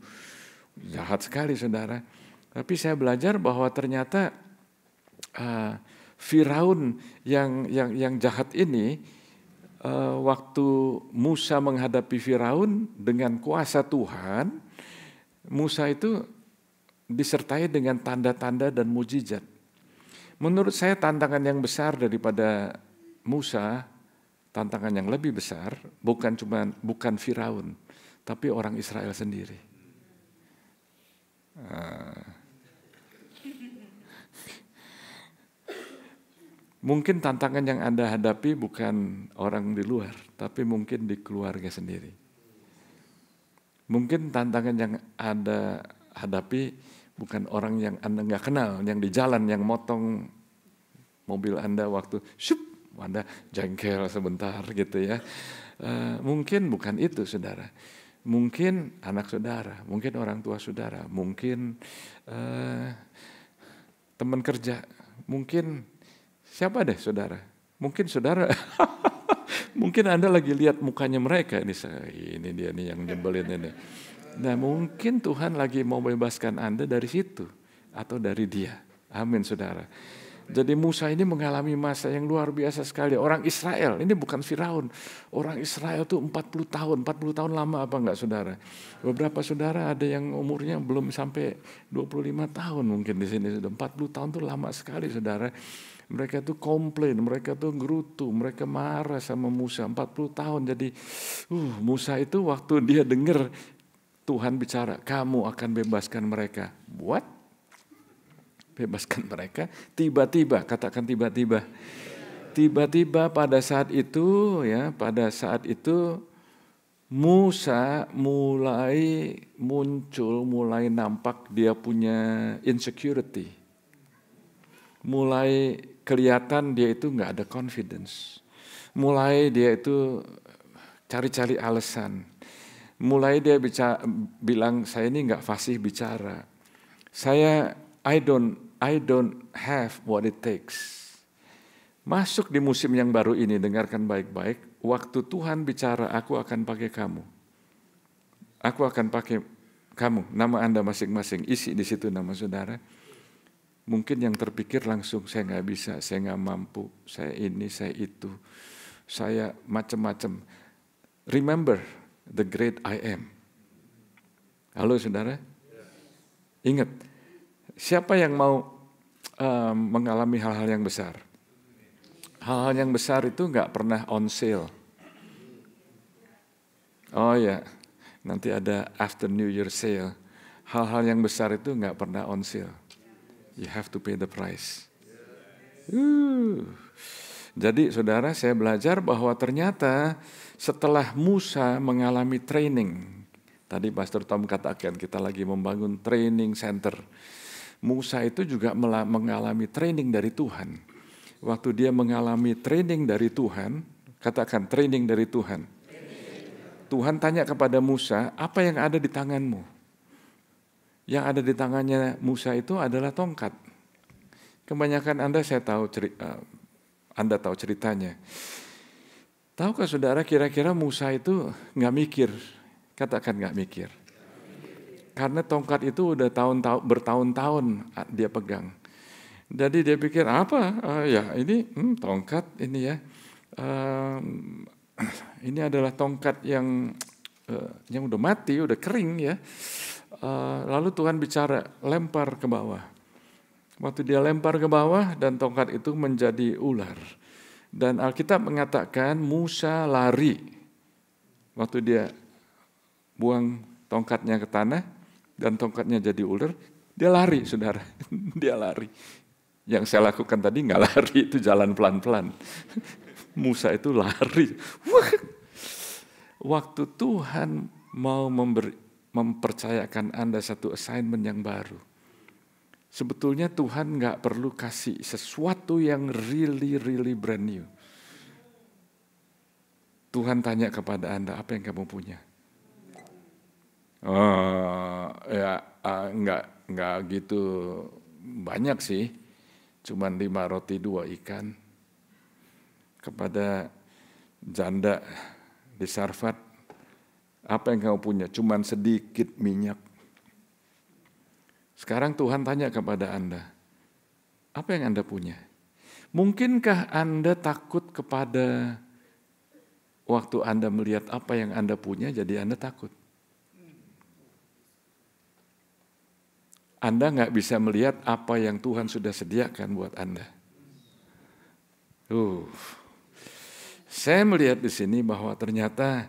Jahat sekali saudara. Tapi saya belajar bahwa ternyata Firaun yang jahat ini, waktu Musa menghadapi Firaun dengan kuasa Tuhan, Musa itu disertai dengan tanda-tanda dan mujizat. Menurut saya tantangan yang besar daripada Musa, tantangan yang lebih besar bukan Firaun, tapi orang Israel sendiri. Mungkin tantangan yang Anda hadapi bukan orang di luar, tapi mungkin di keluarga sendiri. Mungkin tantangan yang Anda hadapi bukan orang yang Anda nggak kenal, yang di jalan, yang motong mobil Anda waktu Anda jengkel sebentar gitu ya. Mungkin bukan itu saudara. Mungkin anak saudara, mungkin orang tua saudara, mungkin teman kerja, mungkin siapa deh saudara. Mungkin saudara, mungkin Anda lagi lihat mukanya mereka, ini dia nih yang nyebelin ini. Nah, mungkin Tuhan lagi mau bebaskan Anda dari situ atau dari dia. Amin, saudara. Jadi Musa ini mengalami masa yang luar biasa sekali. Orang Israel, ini bukan Firaun. Orang Israel tuh 40 tahun. 40 tahun lama apa enggak, saudara? Beberapa saudara ada yang umurnya belum sampai 25 tahun mungkin di sini. Sudah 40 tahun tuh lama sekali, saudara. Mereka tuh komplain, mereka tuh gerutu, mereka marah sama Musa 40 tahun. Jadi Musa itu waktu dia dengar Tuhan bicara, kamu akan bebaskan mereka. What? Bebaskan mereka? Tiba-tiba, katakan tiba-tiba. Tiba-tiba pada saat itu Musa mulai muncul, mulai nampak dia punya insecurity. Mulai kelihatan dia itu nggak ada confidence. Mulai dia itu cari-cari alasan. Mulai dia bilang, saya ini nggak fasih bicara. I don't have what it takes. Masuk di musim yang baru ini, dengarkan baik-baik. Waktu Tuhan bicara, aku akan pakai kamu. Aku akan pakai kamu. Nama Anda masing-masing, isi di situ nama saudara. Mungkin yang terpikir langsung, saya nggak bisa, saya nggak mampu, saya ini, saya itu, saya macam-macam. Remember the great I am. Halo saudara, ingat, siapa yang mau mengalami hal-hal yang besar? Hal-hal yang besar itu nggak pernah on sale. Oh ya, nanti ada after New Year sale. Hal-hal yang besar itu nggak pernah on sale. You have to pay the price. Jadi saudara, saya belajar bahwa ternyata setelah Musa mengalami training, tadi Pastor Tom katakan kita lagi membangun training center. Musa itu juga mengalami training dari Tuhan. waktu dia mengalami training dari Tuhan, katakan training dari Tuhan. Tuhan tanya kepada Musa, apa yang ada di tanganmu? Yang ada di tangannya Musa itu adalah tongkat. Kebanyakan Anda Anda tahu ceritanya. Tahukah saudara kira-kira Musa itu nggak mikir? Katakan nggak mikir. Karena tongkat itu udah bertahun-tahun dia pegang. Jadi dia pikir apa? Ya ini tongkat ini ya. Ini adalah tongkat yang udah mati, udah kering ya. Lalu Tuhan bicara, lempar ke bawah. Waktu dia lempar ke bawah dan tongkat itu menjadi ular. Dan Alkitab mengatakan Musa lari. Waktu dia buang tongkatnya ke tanah dan tongkatnya jadi ular, dia lari saudara. Dia lari. Yang saya lakukan tadi nggak lari, itu jalan pelan-pelan. Musa itu lari. Waktu Tuhan mau mempercayakan Anda satu assignment yang baru, sebetulnya Tuhan nggak perlu kasih sesuatu yang really brand new. Tuhan tanya kepada Anda, apa yang kamu punya? Nggak gitu banyak sih, cuman 5 roti 2 ikan. Kepada janda di Sarfat, apa yang kamu punya? Cuman sedikit minyak. Sekarang Tuhan tanya kepada Anda, apa yang Anda punya? Mungkinkah Anda takut kepada waktu Anda melihat apa yang Anda punya, jadi Anda takut? Anda nggak bisa melihat apa yang Tuhan sudah sediakan buat Anda. Saya melihat di sini bahwa ternyata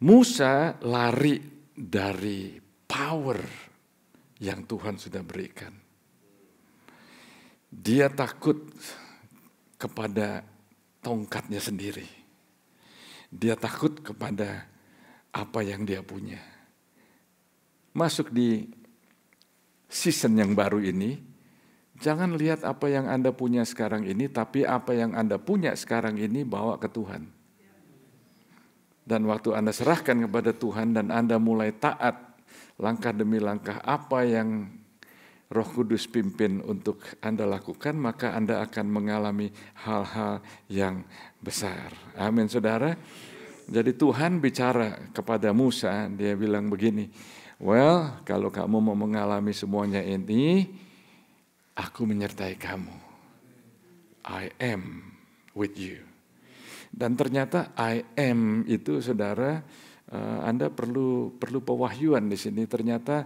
Musa lari dari power yang Tuhan sudah berikan. Dia takut kepada tongkatnya sendiri. Dia takut kepada apa yang dia punya. Masuk di season yang baru ini, jangan lihat apa yang Anda punya sekarang ini, tapi apa yang Anda punya sekarang ini bawa ke Tuhan. Dan waktu Anda serahkan kepada Tuhan dan Anda mulai taat langkah demi langkah apa yang Roh Kudus pimpin untuk Anda lakukan, maka Anda akan mengalami hal-hal yang besar. Amin, saudara. Jadi Tuhan bicara kepada Musa, dia bilang begini, well, kalau kamu mau mengalami semuanya ini, aku menyertai kamu. I am with you. Dan ternyata I am itu saudara, Anda perlu pewahyuan di sini. Ternyata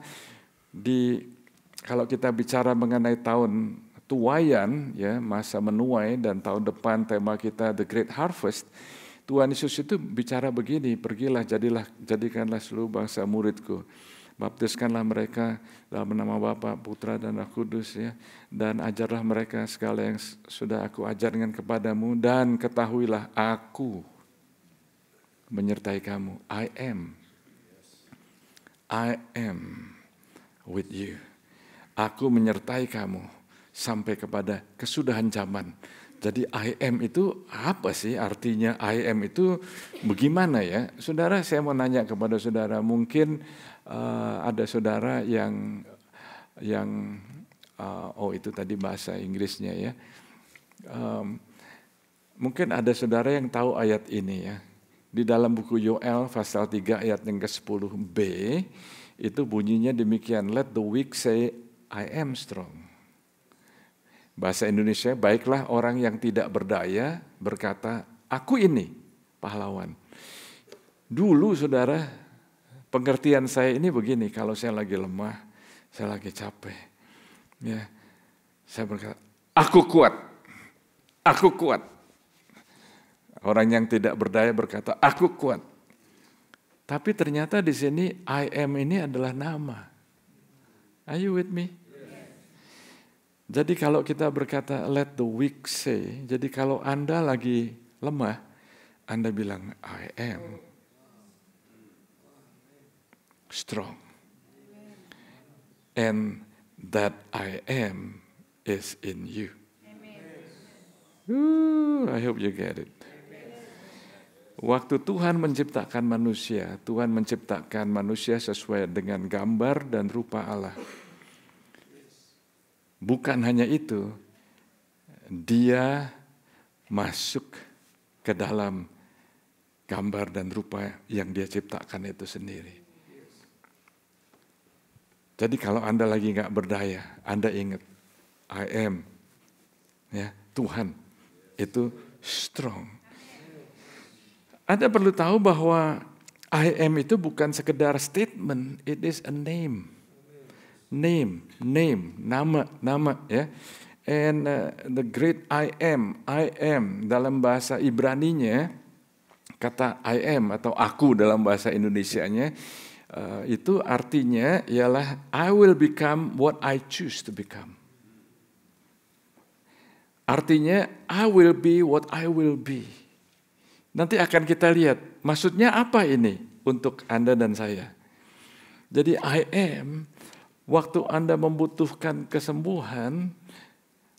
kalau kita bicara mengenai tahun tuaian, ya masa menuai, dan tahun depan tema kita The Great Harvest, Tuhan Yesus itu bicara begini, pergilah jadikanlah seluruh bangsa muridku. Baptiskanlah mereka dalam nama Bapa, Putra, dan Roh Kudus, ya, dan ajarlah mereka segala yang sudah aku ajarkan kepadamu, dan ketahuilah aku menyertai kamu. I am with you. Aku menyertai kamu sampai kepada kesudahan zaman. Jadi I am itu apa sih artinya? I am itu bagaimana ya? Saudara, saya mau nanya kepada saudara, mungkin ada saudara yang itu tadi bahasa Inggrisnya ya. Mungkin ada saudara yang tahu ayat ini ya. Di dalam buku Yoel pasal 3 ayat yang ke-10b itu bunyinya demikian, let the weak say I am strong. Bahasa Indonesia, baiklah orang yang tidak berdaya berkata, aku ini pahlawan. Dulu saudara, pengertian saya ini begini, kalau saya lagi lemah, saya lagi capek, ya, saya berkata, aku kuat. Orang yang tidak berdaya berkata, aku kuat. Tapi ternyata di sini I am ini adalah nama. Are you with me? Jadi kalau kita berkata let the weak say, jadi kalau Anda lagi lemah, Anda bilang I am strong. And that I am is in you. I hope you get it. Waktu Tuhan menciptakan manusia, Tuhan menciptakan manusia sesuai dengan gambar dan rupa Allah. Bukan hanya itu, Dia masuk ke dalam gambar dan rupa yang Dia ciptakan itu sendiri. Jadi kalau Anda lagi nggak berdaya, Anda ingat, I am, ya Tuhan itu strong. Anda perlu tahu bahwa I am itu bukan sekedar statement, it is a name. Name, nama, ya. And the great I am dalam bahasa Ibraninya, kata I am atau aku dalam bahasa Indonesianya, itu artinya ialah I will become what I choose to become. Artinya I will be what I will be. Nanti akan kita lihat, maksudnya apa ini untuk Anda dan saya. Jadi I am, waktu Anda membutuhkan kesembuhan,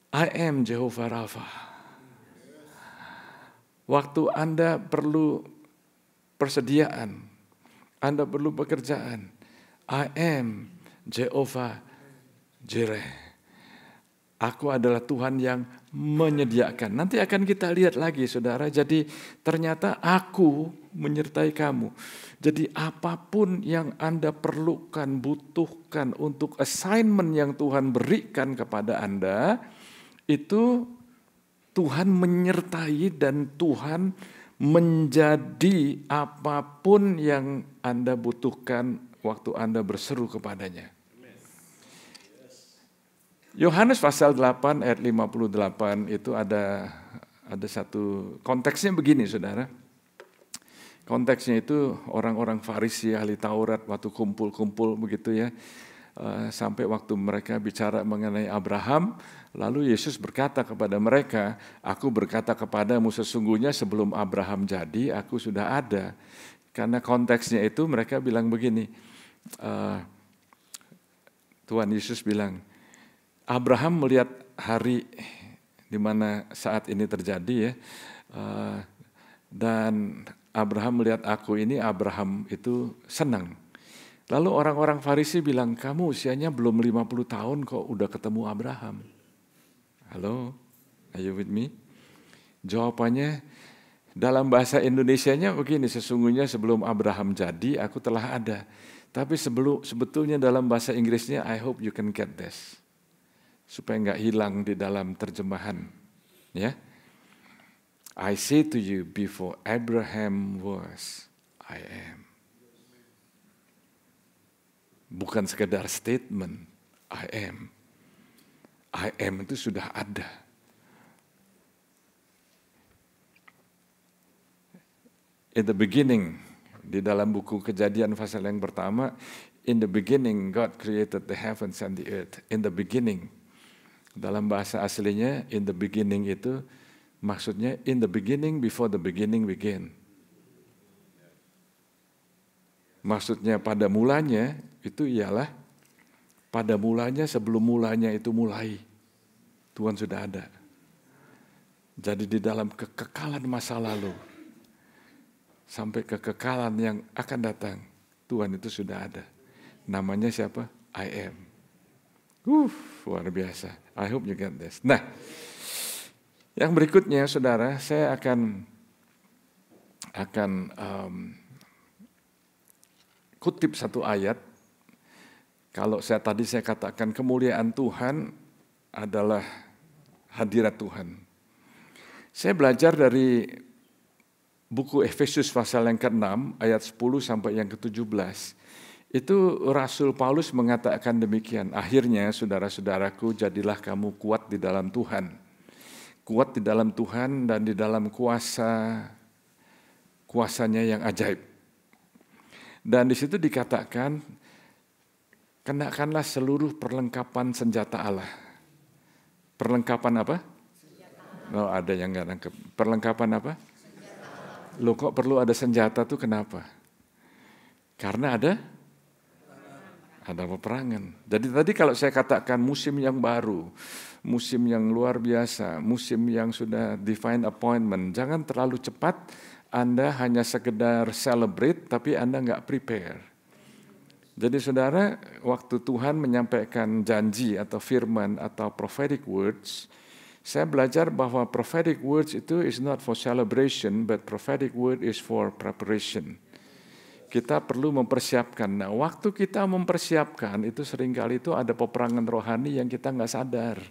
I am Jehovah Rafa. Waktu Anda perlu persediaan, Anda perlu pekerjaan, I am Jehovah Jireh. Aku adalah Tuhan yang menyediakan. Nanti akan kita lihat lagi, saudara. Jadi ternyata aku menyertai kamu. Jadi apapun yang Anda perlukan, butuhkan untuk assignment yang Tuhan berikan kepada Anda, itu Tuhan menyertai dan Tuhan menjadi apapun yang Anda butuhkan waktu Anda berseru kepadanya. Yohanes pasal 8 ayat 58 itu ada satu konteksnya begini, saudara. Konteksnya itu orang-orang Farisi, ahli Taurat waktu kumpul-kumpul begitu ya. Sampai waktu mereka bicara mengenai Abraham, lalu Yesus berkata kepada mereka, aku berkata kepadamu sesungguhnya sebelum Abraham jadi, aku sudah ada. Karena konteksnya itu mereka bilang begini, Tuhan Yesus bilang, Abraham melihat hari di mana saat ini terjadi ya, dan Abraham melihat aku ini, Abraham itu senang. Lalu orang-orang Farisi bilang, kamu usianya belum 50 tahun kok udah ketemu Abraham. Halo, are you with me? Jawabannya dalam bahasa Indonesianya begini, sesungguhnya sebelum Abraham jadi, aku telah ada. Tapi sebetulnya dalam bahasa Inggrisnya, I hope you can get this. Supaya nggak hilang di dalam terjemahan, ya. I say to you, before Abraham was, I am. Bukan sekedar statement, I am. I am itu sudah ada. In the beginning, di dalam buku Kejadian pasal yang pertama, in the beginning God created the heavens and the earth. In the beginning. Dalam bahasa aslinya, in the beginning itu maksudnya in the beginning before the beginning began. Maksudnya pada mulanya itu ialah pada mulanya sebelum mulanya itu mulai. Tuhan sudah ada. Jadi di dalam kekekalan masa lalu sampai kekekalan yang akan datang, Tuhan itu sudah ada. Namanya siapa? I am. Luar biasa. I hope you get this. Nah, yang berikutnya, saudara, saya akan kutip satu ayat. Kalau saya katakan kemuliaan Tuhan adalah hadirat Tuhan. Saya belajar dari buku Efesus pasal yang ke-6 ayat 10 sampai yang ke-17. Itu Rasul Paulus mengatakan demikian. Akhirnya saudara-saudaraku, jadilah kamu kuat di dalam Tuhan. Kuat di dalam Tuhan dan di dalam kuasanya yang ajaib. Dan di situ dikatakan, kenakanlah seluruh perlengkapan senjata Allah. Perlengkapan apa? Oh, ada yang nggak nangkep. Perlengkapan apa? Loh, kok perlu ada senjata tuh kenapa? Karena ada peperangan. Jadi tadi kalau saya katakan musim yang baru, musim yang luar biasa, musim yang sudah divine appointment. Jangan terlalu cepat Anda hanya sekedar celebrate, tapi Anda nggak prepare. Jadi saudara, waktu Tuhan menyampaikan janji atau firman atau prophetic words, saya belajar bahwa prophetic words itu is not for celebration, but prophetic word is for preparation. Kita perlu mempersiapkan. Nah, waktu kita mempersiapkan itu seringkali itu ada peperangan rohani yang kita nggak sadar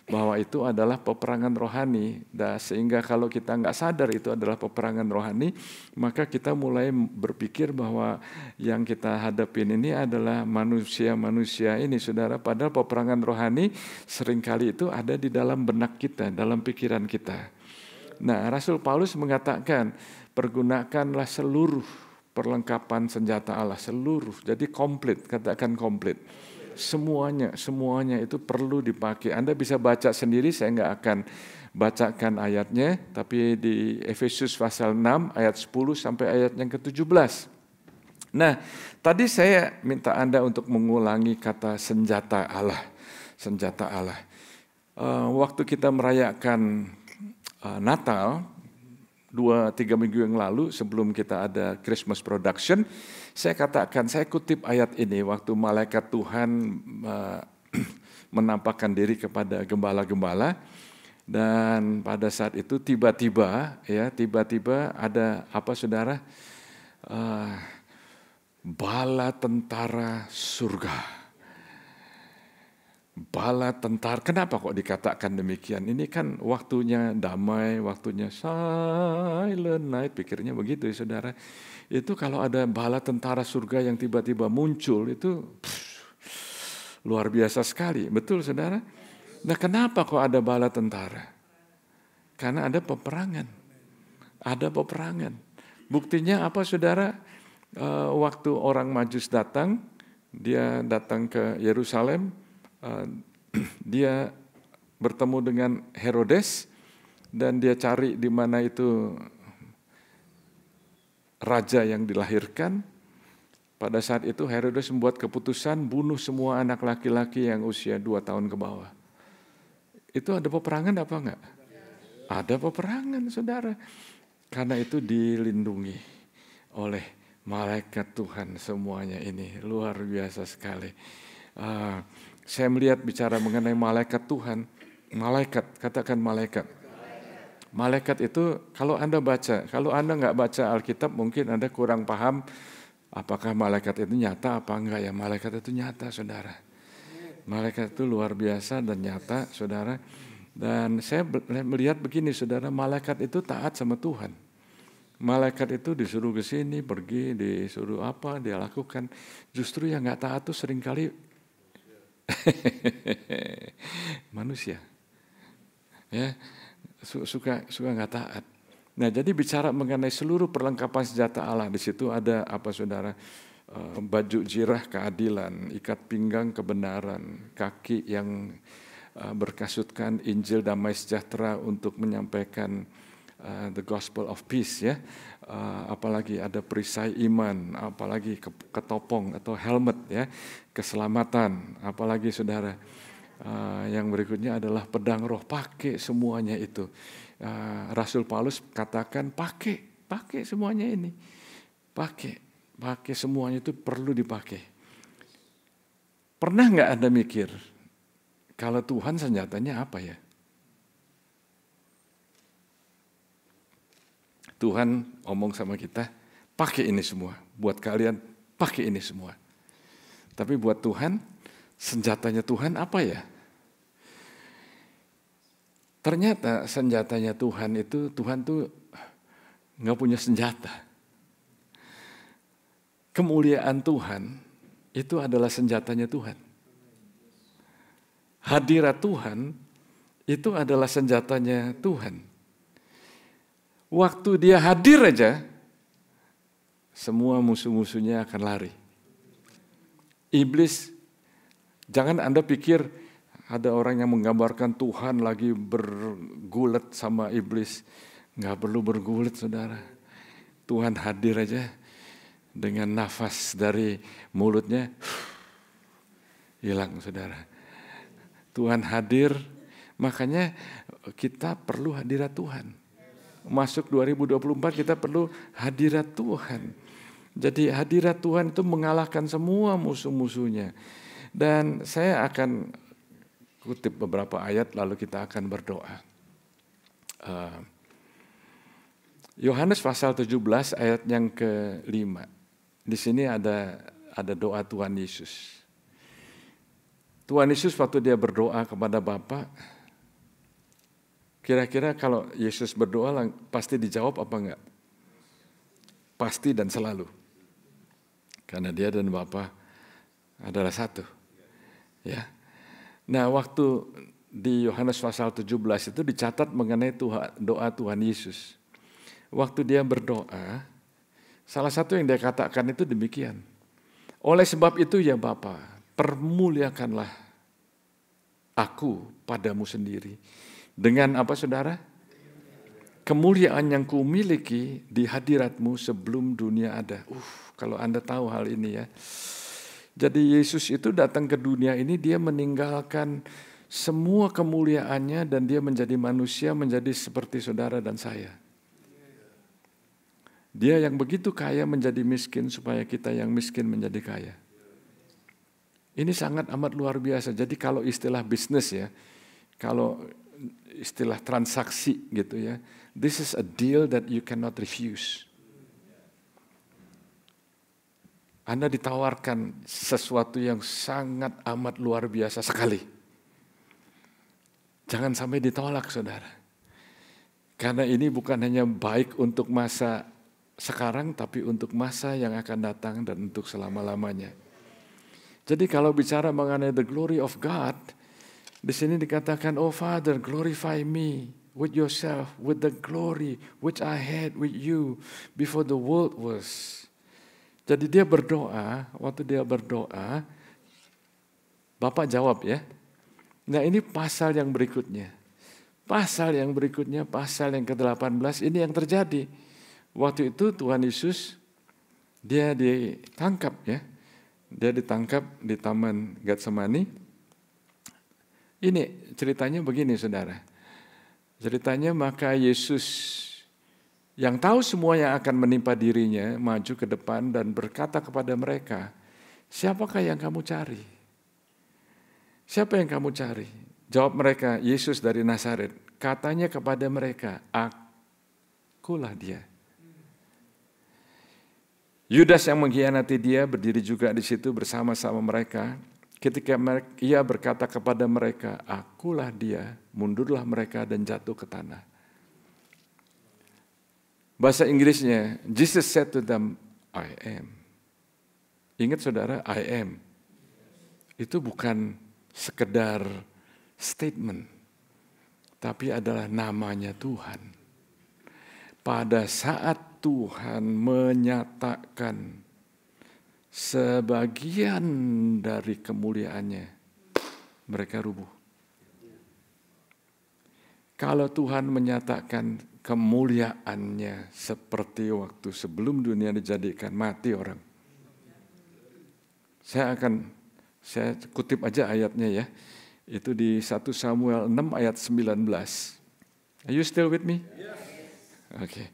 bahwa itu adalah peperangan rohani. Nah, sehingga kalau kita nggak sadar itu adalah peperangan rohani, maka kita mulai berpikir bahwa yang kita hadapin ini adalah manusia-manusia ini, saudara. Padahal peperangan rohani seringkali itu ada di dalam benak kita, dalam pikiran kita. Nah, Rasul Paulus mengatakan, pergunakanlah seluruh perlengkapan senjata Allah, seluruh. Jadi komplit, katakan komplit. Semuanya itu perlu dipakai. Anda bisa baca sendiri, saya nggak akan bacakan ayatnya, tapi di Efesus pasal 6 ayat 10 sampai ayat yang ke-17. Nah, tadi saya minta Anda untuk mengulangi kata senjata Allah. Senjata Allah. Waktu kita merayakan Natal, 2-3 minggu yang lalu sebelum kita ada Christmas production, saya katakan, saya kutip ayat ini waktu malaikat Tuhan menampakkan diri kepada gembala-gembala, dan pada saat itu tiba-tiba ada apa saudara? Bala tentara surga. Bala tentara, kenapa kok dikatakan demikian? Ini kan waktunya damai, waktunya silent night, pikirnya begitu ya saudara. Itu kalau ada bala tentara surga yang tiba-tiba muncul, itu luar biasa sekali, betul saudara? Nah, kenapa kok ada bala tentara? Karena ada peperangan. Ada peperangan. Buktinya apa saudara? Waktu orang Majus datang, dia datang ke Yerusalem, dia bertemu dengan Herodes dan dia cari di mana itu raja yang dilahirkan. Pada saat itu Herodes membuat keputusan bunuh semua anak laki-laki yang usia 2 tahun ke bawah. Itu ada peperangan apa enggak? Ada peperangan saudara. Karena itu dilindungi oleh malaikat Tuhan semuanya ini. Luar biasa sekali. Saya melihat bicara mengenai malaikat Tuhan, malaikat, katakan malaikat. Malaikat itu kalau Anda baca, kalau Anda nggak baca Alkitab mungkin Anda kurang paham apakah malaikat itu nyata apa enggak ya. Malaikat itu nyata saudara. Malaikat itu luar biasa dan nyata saudara. Dan saya melihat begini saudara, malaikat itu taat sama Tuhan. Malaikat itu disuruh ke sini, pergi, disuruh apa, dia lakukan. Justru yang nggak taat itu seringkali manusia, ya suka nggak taat. Nah, jadi bicara mengenai seluruh perlengkapan senjata Allah, di situ ada apa saudara? Baju jirah keadilan, ikat pinggang kebenaran, kaki yang berkasutkan Injil damai sejahtera untuk menyampaikan the gospel of peace ya. Apalagi ada perisai iman, apalagi ketopong atau helmet ya, keselamatan, apalagi saudara yang berikutnya adalah pedang roh. Pakai semuanya itu. Rasul Paulus katakan pakai semuanya ini, pakai semuanya itu perlu dipakai. Pernah nggak Anda mikir kalau Tuhan senjatanya apa ya? Tuhan ngomong sama kita, pakai ini semua. Buat kalian, pakai ini semua. Tapi buat Tuhan, senjatanya Tuhan apa ya? Ternyata senjatanya Tuhan itu, Tuhan tuh nggak punya senjata. Kemuliaan Tuhan itu adalah senjatanya Tuhan. Hadirat Tuhan itu adalah senjatanya Tuhan. Waktu dia hadir aja, semua musuh-musuhnya akan lari. Iblis, jangan Anda pikir ada orang yang menggambarkan Tuhan lagi bergulat sama iblis. Nggak perlu bergulat saudara. Tuhan hadir aja dengan nafas dari mulutnya, hilang saudara. Tuhan hadir, makanya kita perlu hadirat Tuhan. Masuk 2024 kita perlu hadirat Tuhan. Jadi hadirat Tuhan itu mengalahkan semua musuh-musuhnya. Dan saya akan kutip beberapa ayat lalu kita akan berdoa. Yohanes pasal 17 ayat yang ke-5. Di sini ada doa Tuhan Yesus. Tuhan Yesus waktu dia berdoa kepada Bapa, kira-kira kalau Yesus berdoa pasti dijawab apa enggak? Pasti dan selalu. Karena dia dan Bapa adalah satu. Ya. Nah, waktu di Yohanes pasal 17 itu dicatat mengenai doa Tuhan Yesus. Waktu dia berdoa, salah satu yang dia katakan itu demikian. Oleh sebab itu ya Bapa, permuliakanlah aku padamu sendiri. Dengan apa saudara? Kemuliaan yang kumiliki di hadiratmu sebelum dunia ada. Kalau Anda tahu hal ini ya. Jadi Yesus itu datang ke dunia ini, dia meninggalkan semua kemuliaannya dan dia menjadi manusia, menjadi seperti saudara dan saya. Dia yang begitu kaya menjadi miskin supaya kita yang miskin menjadi kaya. Ini sangat amat luar biasa. Jadi kalau istilah bisnis ya, kalau istilah transaksi gitu ya, this is a deal that you cannot refuse. Anda ditawarkan sesuatu yang sangat amat luar biasa sekali. Jangan sampai ditolak saudara. Karena ini bukan hanya baik untuk masa sekarang, tapi untuk masa yang akan datang dan untuk selama-lamanya. Jadi kalau bicara mengenai the glory of God, di sini dikatakan, "Oh Father, glorify me with yourself, with the glory which I had with you before the world was." Jadi dia berdoa, waktu dia berdoa, Bapak jawab ya. Nah ini pasal yang berikutnya. Pasal yang berikutnya, pasal yang ke-18, ini yang terjadi. Waktu itu Tuhan Yesus, dia ditangkap ya. Dia ditangkap di Taman Getsemani. Ini ceritanya begini saudara. Ceritanya maka Yesus yang tahu semua yang akan menimpa dirinya, maju ke depan dan berkata kepada mereka, "Siapakah yang kamu cari? Siapa yang kamu cari?" Jawab mereka, "Yesus dari Nazaret." Katanya kepada mereka, "Akulah dia." Yudas yang mengkhianati dia berdiri juga di situ bersama-sama mereka. Ketika ia berkata kepada mereka, "Akulah dia," mundurlah mereka dan jatuh ke tanah. Bahasa Inggrisnya, Jesus said to them, "I am." Ingat saudara, I am. Itu bukan sekedar statement, tapi adalah namanya Tuhan. Pada saat Tuhan menyatakan sebagian dari kemuliaannya, mereka rubuh. Kalau Tuhan menyatakan kemuliaannya seperti waktu sebelum dunia dijadikan, mati orang. Saya kutip aja ayatnya ya. Itu di 1 Samuel 6 ayat 19. Are you still with me? Oke.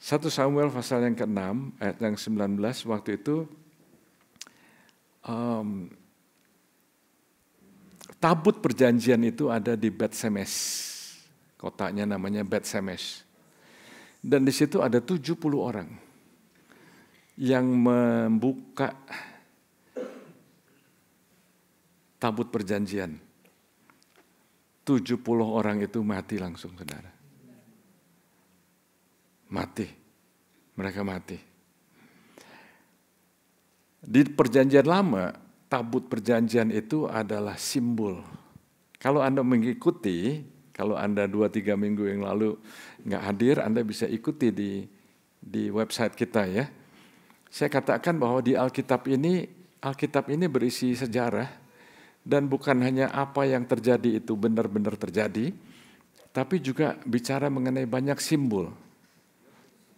1 Samuel pasal yang ke-6 ayat yang 19, waktu itu tabut perjanjian itu ada di Bet-Semes. Kotanya namanya Bet-Semes. Dan di situ ada 70 orang yang membuka tabut perjanjian. 70 orang itu mati langsung, saudara. Mati. Mereka mati. Di perjanjian lama, tabut perjanjian itu adalah simbol. Kalau Anda mengikuti, kalau Anda 2-3 minggu yang lalu nggak hadir, Anda bisa ikuti di website kita ya. Saya katakan bahwa di Alkitab ini berisi sejarah, dan bukan hanya apa yang terjadi itu benar-benar terjadi, tapi juga bicara mengenai banyak simbol.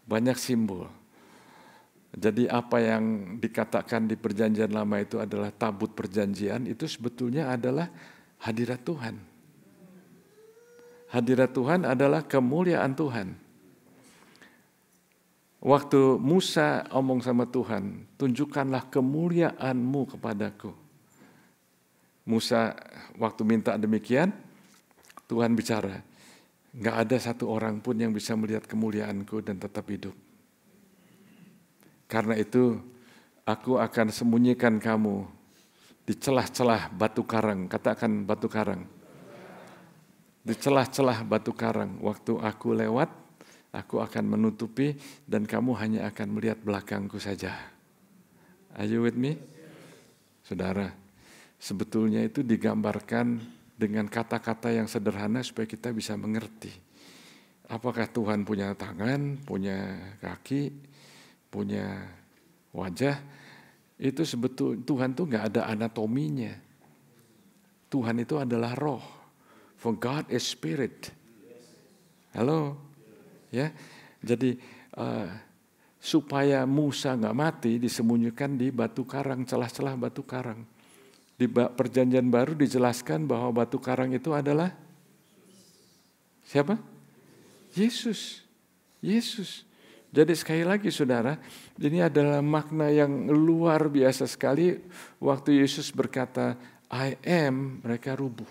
Banyak simbol. Jadi apa yang dikatakan di perjanjian lama itu adalah tabut perjanjian, itu sebetulnya adalah hadirat Tuhan. Hadirat Tuhan adalah kemuliaan Tuhan. Waktu Musa omong sama Tuhan, tunjukkanlah kemuliaan-Mu kepadaku. Musa waktu minta demikian, Tuhan bicara, nggak ada satu orang pun yang bisa melihat kemuliaan-Ku dan tetap hidup. Karena itu, aku akan sembunyikan kamu di celah-celah batu karang. Katakan batu karang. Di celah-celah batu karang. Waktu aku lewat, aku akan menutupi dan kamu hanya akan melihat belakangku saja. Are you with me? Saudara, sebetulnya itu digambarkan dengan kata-kata yang sederhana supaya kita bisa mengerti. Apakah Tuhan punya tangan, punya kaki, punya wajah? Itu sebetulnya Tuhan tuh nggak ada anatominya. Tuhan itu adalah roh. For God is spirit. Halo, ya. Jadi supaya Musa nggak mati disembunyikan di batu karang, celah-celah batu karang. Di Perjanjian Baru dijelaskan bahwa batu karang itu adalah siapa? Yesus. Yesus. Jadi sekali lagi saudara, ini adalah makna yang luar biasa sekali waktu Yesus berkata, I am, mereka rubuh.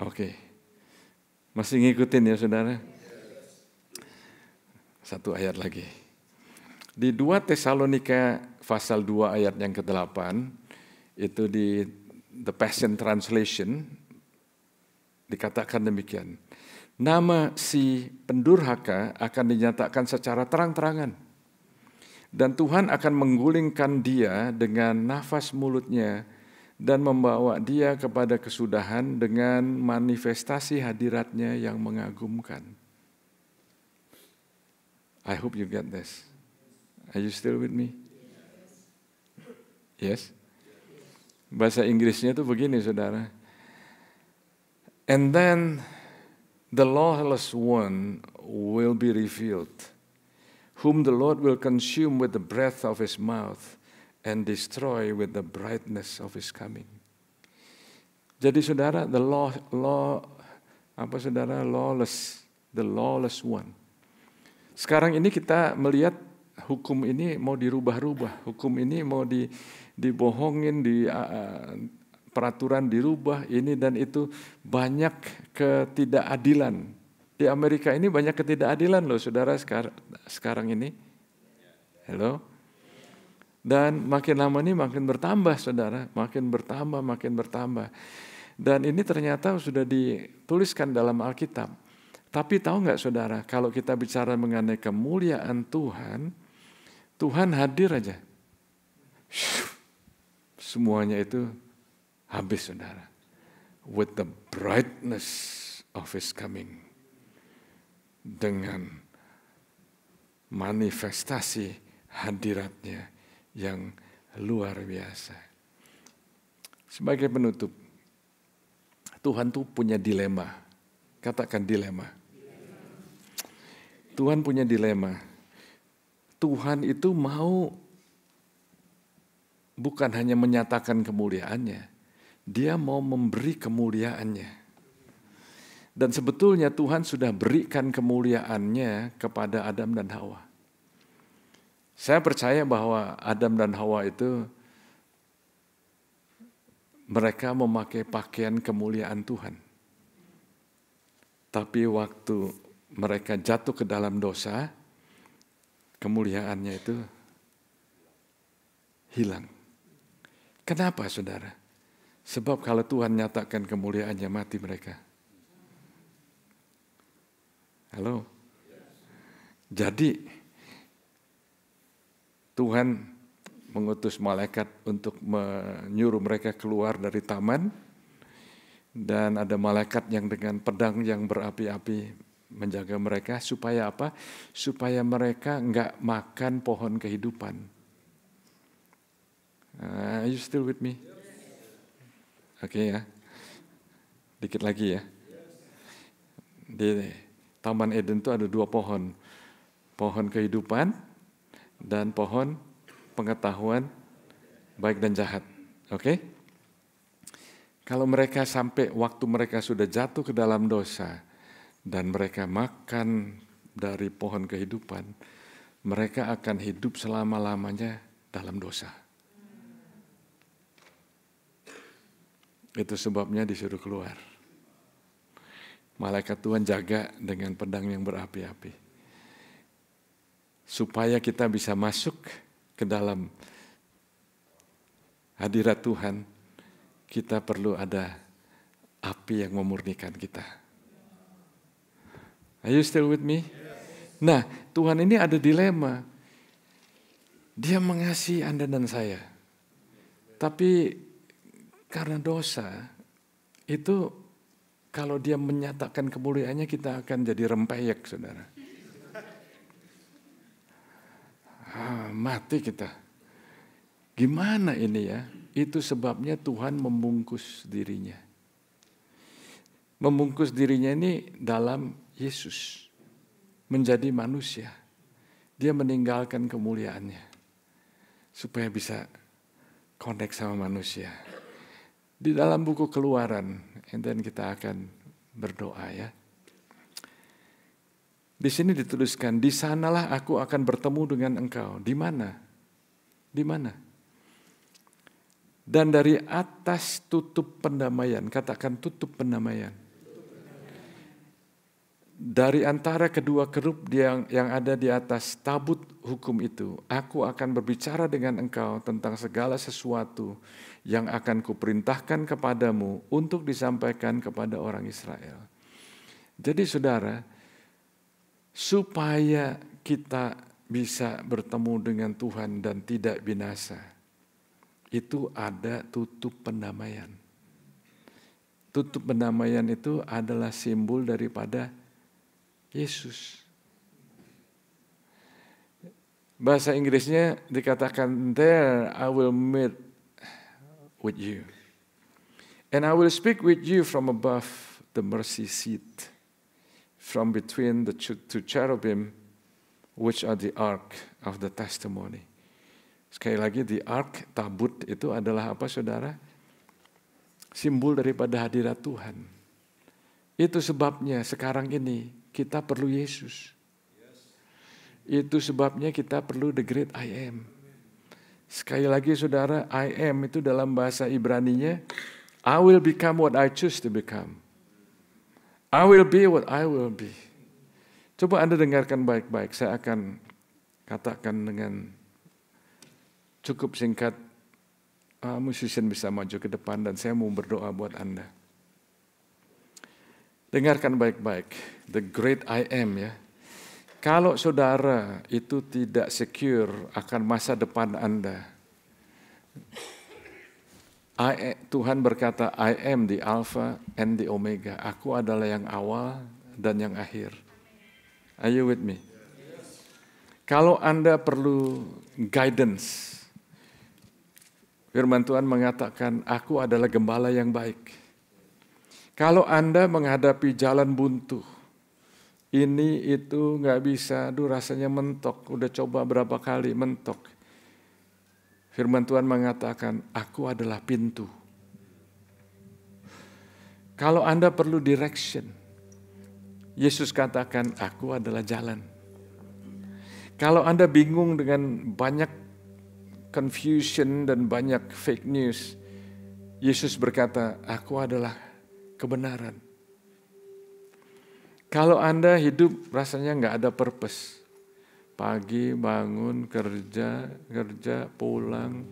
Oke, masih ngikutin ya saudara? Satu ayat lagi. Di 2 Tesalonika pasal 2 ayat yang ke-8, itu di The Passion Translation, dikatakan demikian. Nama si pendurhaka akan dinyatakan secara terang-terangan. Dan Tuhan akan menggulingkan dia dengan nafas mulutnya dan membawa dia kepada kesudahan dengan manifestasi hadiratnya yang mengagumkan. I hope you get this. Are you still with me? Yes? Bahasa Inggrisnya itu begini saudara. And then the lawless one will be revealed, whom the Lord will consume with the breath of his mouth and destroy with the brightness of his coming. Jadi saudara, the lawless one. Sekarang ini kita melihat hukum ini mau dirubah-rubah, hukum ini mau dibohongin, peraturan dirubah, ini dan itu, banyak ketidakadilan. Di Amerika ini banyak ketidakadilan loh saudara sekarang ini. Hello? Dan makin lama ini makin bertambah saudara, makin bertambah. Dan ini ternyata sudah dituliskan dalam Alkitab. Tapi tahu nggak saudara, kalau kita bicara mengenai kemuliaan Tuhan, Tuhan hadir aja. Semuanya itu habis saudara. With the brightness of his coming. Dengan manifestasi hadiratnya yang luar biasa. Sebagai penutup, Tuhan tuh punya dilema. Katakan dilema. Tuhan punya dilema. Tuhan itu mau bukan hanya menyatakan kemuliaannya, dia mau memberi kemuliaannya. Dan sebetulnya Tuhan sudah berikan kemuliaannya kepada Adam dan Hawa. Saya percaya bahwa Adam dan Hawa itu mereka memakai pakaian kemuliaan Tuhan. Tapi waktu mereka jatuh ke dalam dosa, kemuliaannya itu hilang. Kenapa saudara? Sebab kalau Tuhan nyatakan kemuliaannya, mati mereka. Halo? Jadi Tuhan mengutus malaikat untuk menyuruh mereka keluar dari taman. Dan ada malaikat yang dengan pedang yang berapi-api menjaga mereka. Supaya apa? Supaya mereka enggak makan pohon kehidupan. Are you still with me? Oke ya. Dikit lagi ya. Di Taman Eden itu ada 2 pohon. Pohon kehidupan dan pohon pengetahuan baik dan jahat. Oke? Kalau mereka sampai waktu mereka sudah jatuh ke dalam dosa dan mereka makan dari pohon kehidupan, mereka akan hidup selama-lamanya dalam dosa. Itu sebabnya disuruh keluar. Malaikat Tuhan jaga dengan pedang yang berapi-api. Supaya kita bisa masuk ke dalam hadirat Tuhan, kita perlu ada api yang memurnikan kita. Are you still with me? Nah, Tuhan ini ada dilema. Dia mengasihi Anda dan saya. Tapi karena dosa, itu kalau dia menyatakan kemuliaannya, kita akan jadi rempeyek, saudara. Mati kita. Gimana ini ya? Itu sebabnya Tuhan membungkus dirinya. Membungkus dirinya ini dalam Yesus. Menjadi manusia. Dia meninggalkan kemuliaannya. Supaya bisa connect sama manusia. Di dalam buku Keluaran, dan kita akan berdoa ya. Di sini dituliskan, di sanalah aku akan bertemu dengan engkau. Di mana? Di mana? Dan dari atas tutup pendamaian, katakan tutup pendamaian. Dari antara kedua kerup yang ada di atas tabut hukum itu, aku akan berbicara dengan engkau tentang segala sesuatu yang akan kuperintahkan kepadamu untuk disampaikan kepada orang Israel. Jadi saudara, supaya kita bisa bertemu dengan Tuhan dan tidak binasa, itu ada tutup pendamaian. Tutup pendamaian itu adalah simbol daripada Yesus. Bahasa Inggrisnya dikatakan, there I will meet with you. And I will speak with you from above the mercy seat, from between the two cherubim, which are the ark of the testimony. Sekali lagi, the ark, tabut itu adalah apa saudara? Simbol daripada hadirat Tuhan. Itu sebabnya sekarang ini kita perlu Yesus. Itu sebabnya kita perlu the great I am. Sekali lagi saudara, I am itu dalam bahasa Ibraninya, I will become what I choose to become. I will be what I will be. Coba Anda dengarkan baik-baik, saya akan katakan dengan cukup singkat, musician bisa maju ke depan dan saya mau berdoa buat Anda. Dengarkan baik-baik, the great I am ya. Kalau saudara itu tidak secure akan masa depan Anda, Tuhan berkata, I am the Alpha and the Omega. Aku adalah yang awal dan yang akhir. Are you with me? Kalau Anda perlu guidance, firman Tuhan mengatakan, aku adalah gembala yang baik. Kalau Anda menghadapi jalan buntu, ini itu nggak bisa, aduh rasanya mentok, udah coba berapa kali mentok. Firman Tuhan mengatakan, aku adalah pintu. Kalau Anda perlu direction, Yesus katakan, aku adalah jalan. Kalau Anda bingung dengan banyak confusion dan banyak fake news, Yesus berkata, aku adalah kebenaran. Kalau Anda hidup rasanya nggak ada purpose, pagi bangun kerja, pulang,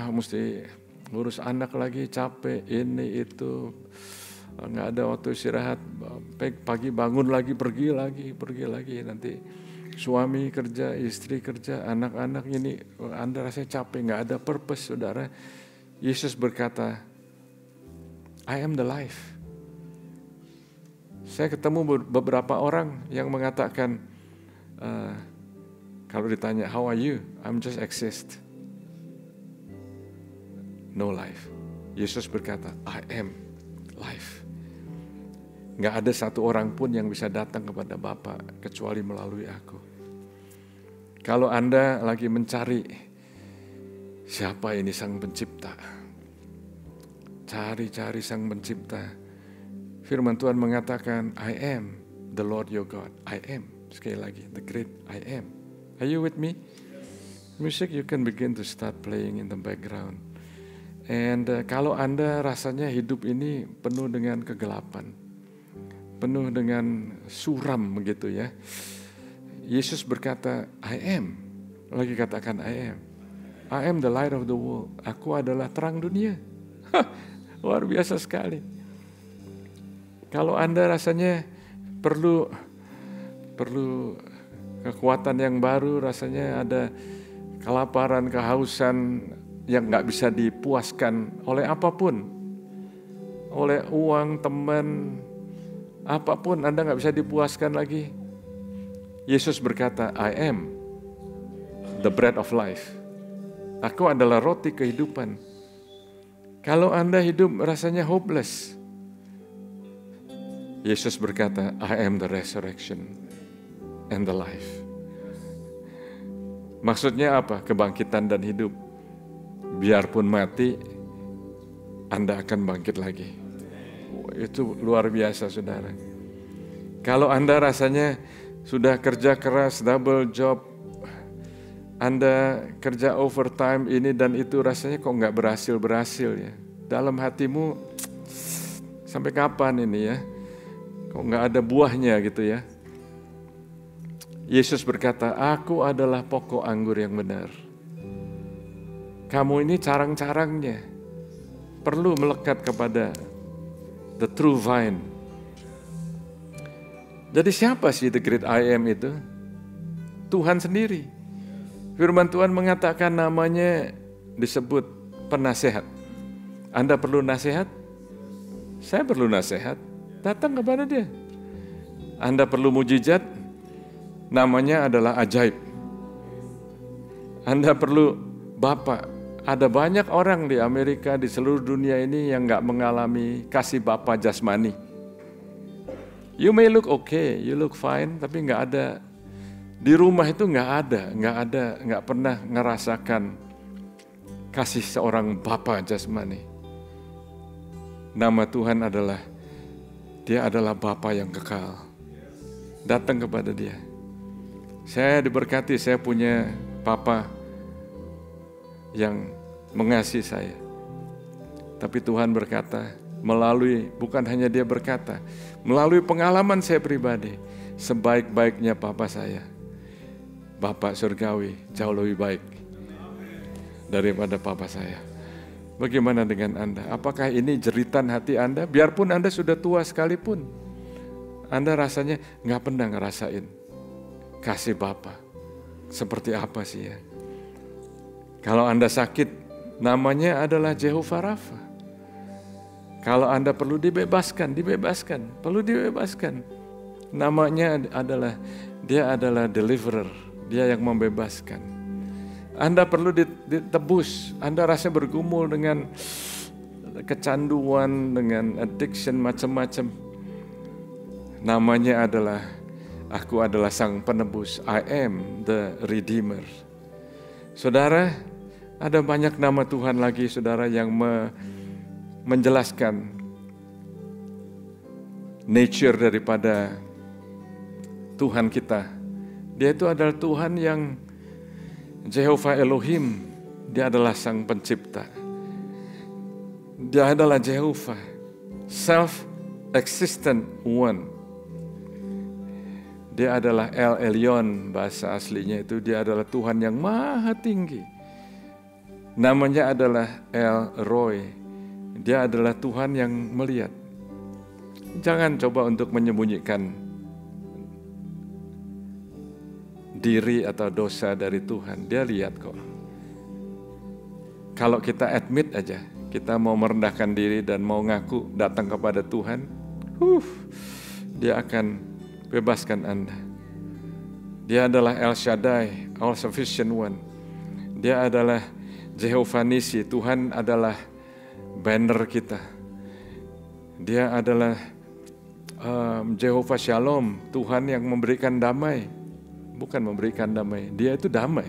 mesti ngurus anak lagi, capek, ini itu, nggak ada waktu istirahat, pagi bangun lagi, pergi lagi, nanti suami kerja, istri kerja, anak-anak ini, Anda rasanya capek, nggak ada purpose, saudara. Yesus berkata, I am the life. Saya ketemu beberapa orang yang mengatakan, kalau ditanya, how are you? I'm just exist. No life. Yesus berkata, I am life. Nggak ada satu orang pun yang bisa datang kepada Bapa kecuali melalui aku. Kalau Anda lagi mencari siapa ini Sang Pencipta. Cari-cari Sang Pencipta. Firman Tuhan mengatakan, I am the Lord your God. I am. Sekali lagi, the great I am. Are you with me? Music you can begin to start playing in the background. And kalau Anda rasanya hidup ini penuh dengan kegelapan, penuh dengan suram begitu ya. Yesus berkata, I am. Lagi katakan I am. I am the light of the world. Aku adalah terang dunia. Luar biasa sekali. Kalau Anda rasanya perlu kekuatan yang baru, rasanya ada kelaparan, kehausan yang gak bisa dipuaskan oleh apapun. Oleh uang, teman, apapun Anda gak bisa dipuaskan lagi. Yesus berkata, I am the bread of life. Aku adalah roti kehidupan. Kalau Anda hidup rasanya hopeless, Yesus berkata, I am the resurrection and the life. Maksudnya apa? Kebangkitan dan hidup. Biarpun mati, Anda akan bangkit lagi. Itu luar biasa, saudara. Kalau Anda rasanya sudah kerja keras, double job, Anda kerja overtime ini dan itu, rasanya kok nggak berhasil ya. Dalam hatimu, sampai kapan ini ya? Kok nggak ada buahnya gitu ya. Yesus berkata, aku adalah pokok anggur yang benar. Kamu ini carang-carangnya. Perlu melekat kepada the true vine. Jadi siapa sih the great I am itu? Tuhan sendiri. Firman Tuhan mengatakan namanya disebut penasehat. Anda perlu nasihat? Saya perlu nasihat. Datang kepada dia. Anda perlu mujizat? Namanya adalah ajaib. Anda perlu Bapa. Ada banyak orang di Amerika, di seluruh dunia ini yang gak mengalami kasih Bapa jasmani. You may look okay, you look fine, tapi nggak ada di rumah itu nggak pernah ngerasakan kasih seorang Bapa jasmani. Nama Tuhan adalah Dia adalah Bapa yang kekal. Datang kepada Dia. Saya diberkati, saya punya Papa yang mengasihi saya. Tapi Tuhan berkata, bukan hanya Dia berkata, melalui pengalaman saya pribadi, sebaik-baiknya Papa saya, Bapak Surgawi, jauh lebih baik daripada Papa saya. Bagaimana dengan Anda? Apakah ini jeritan hati Anda? Biarpun Anda sudah tua sekalipun, Anda rasanya nggak pernah ngerasain kasih Bapa. Seperti apa sih ya? Kalau Anda sakit, namanya adalah Jehovah Rafa. Kalau Anda perlu dibebaskan, perlu dibebaskan. Namanya adalah, Dia adalah deliverer, Dia yang membebaskan. Anda perlu ditebus, Anda rasa bergumul dengan kecanduan, dengan addiction macam-macam. Namanya adalah, aku adalah Sang Penebus, I am the Redeemer. Saudara, ada banyak nama Tuhan lagi, saudara, yang menjelaskan nature daripada Tuhan kita. Dia itu adalah Tuhan yang Jehovah Elohim. Dia adalah Sang Pencipta. Dia adalah Jehovah, self-existent one. Dia adalah El Elyon, bahasa aslinya itu. Dia adalah Tuhan yang maha tinggi. Namanya adalah El Roy. Dia adalah Tuhan yang melihat. Jangan coba untuk menyembunyikan diri atau dosa dari Tuhan. Dia lihat kok. Kalau kita admit aja, kita mau merendahkan diri dan mau ngaku datang kepada Tuhan, Dia akan bebaskan Anda. Dia adalah El Shaddai, All Sufficient One. Dia adalah Jehovah Nisi, Tuhan adalah banner kita. Dia adalah Jehovah Shalom, Tuhan yang memberikan damai. Bukan memberikan damai, Dia itu damai.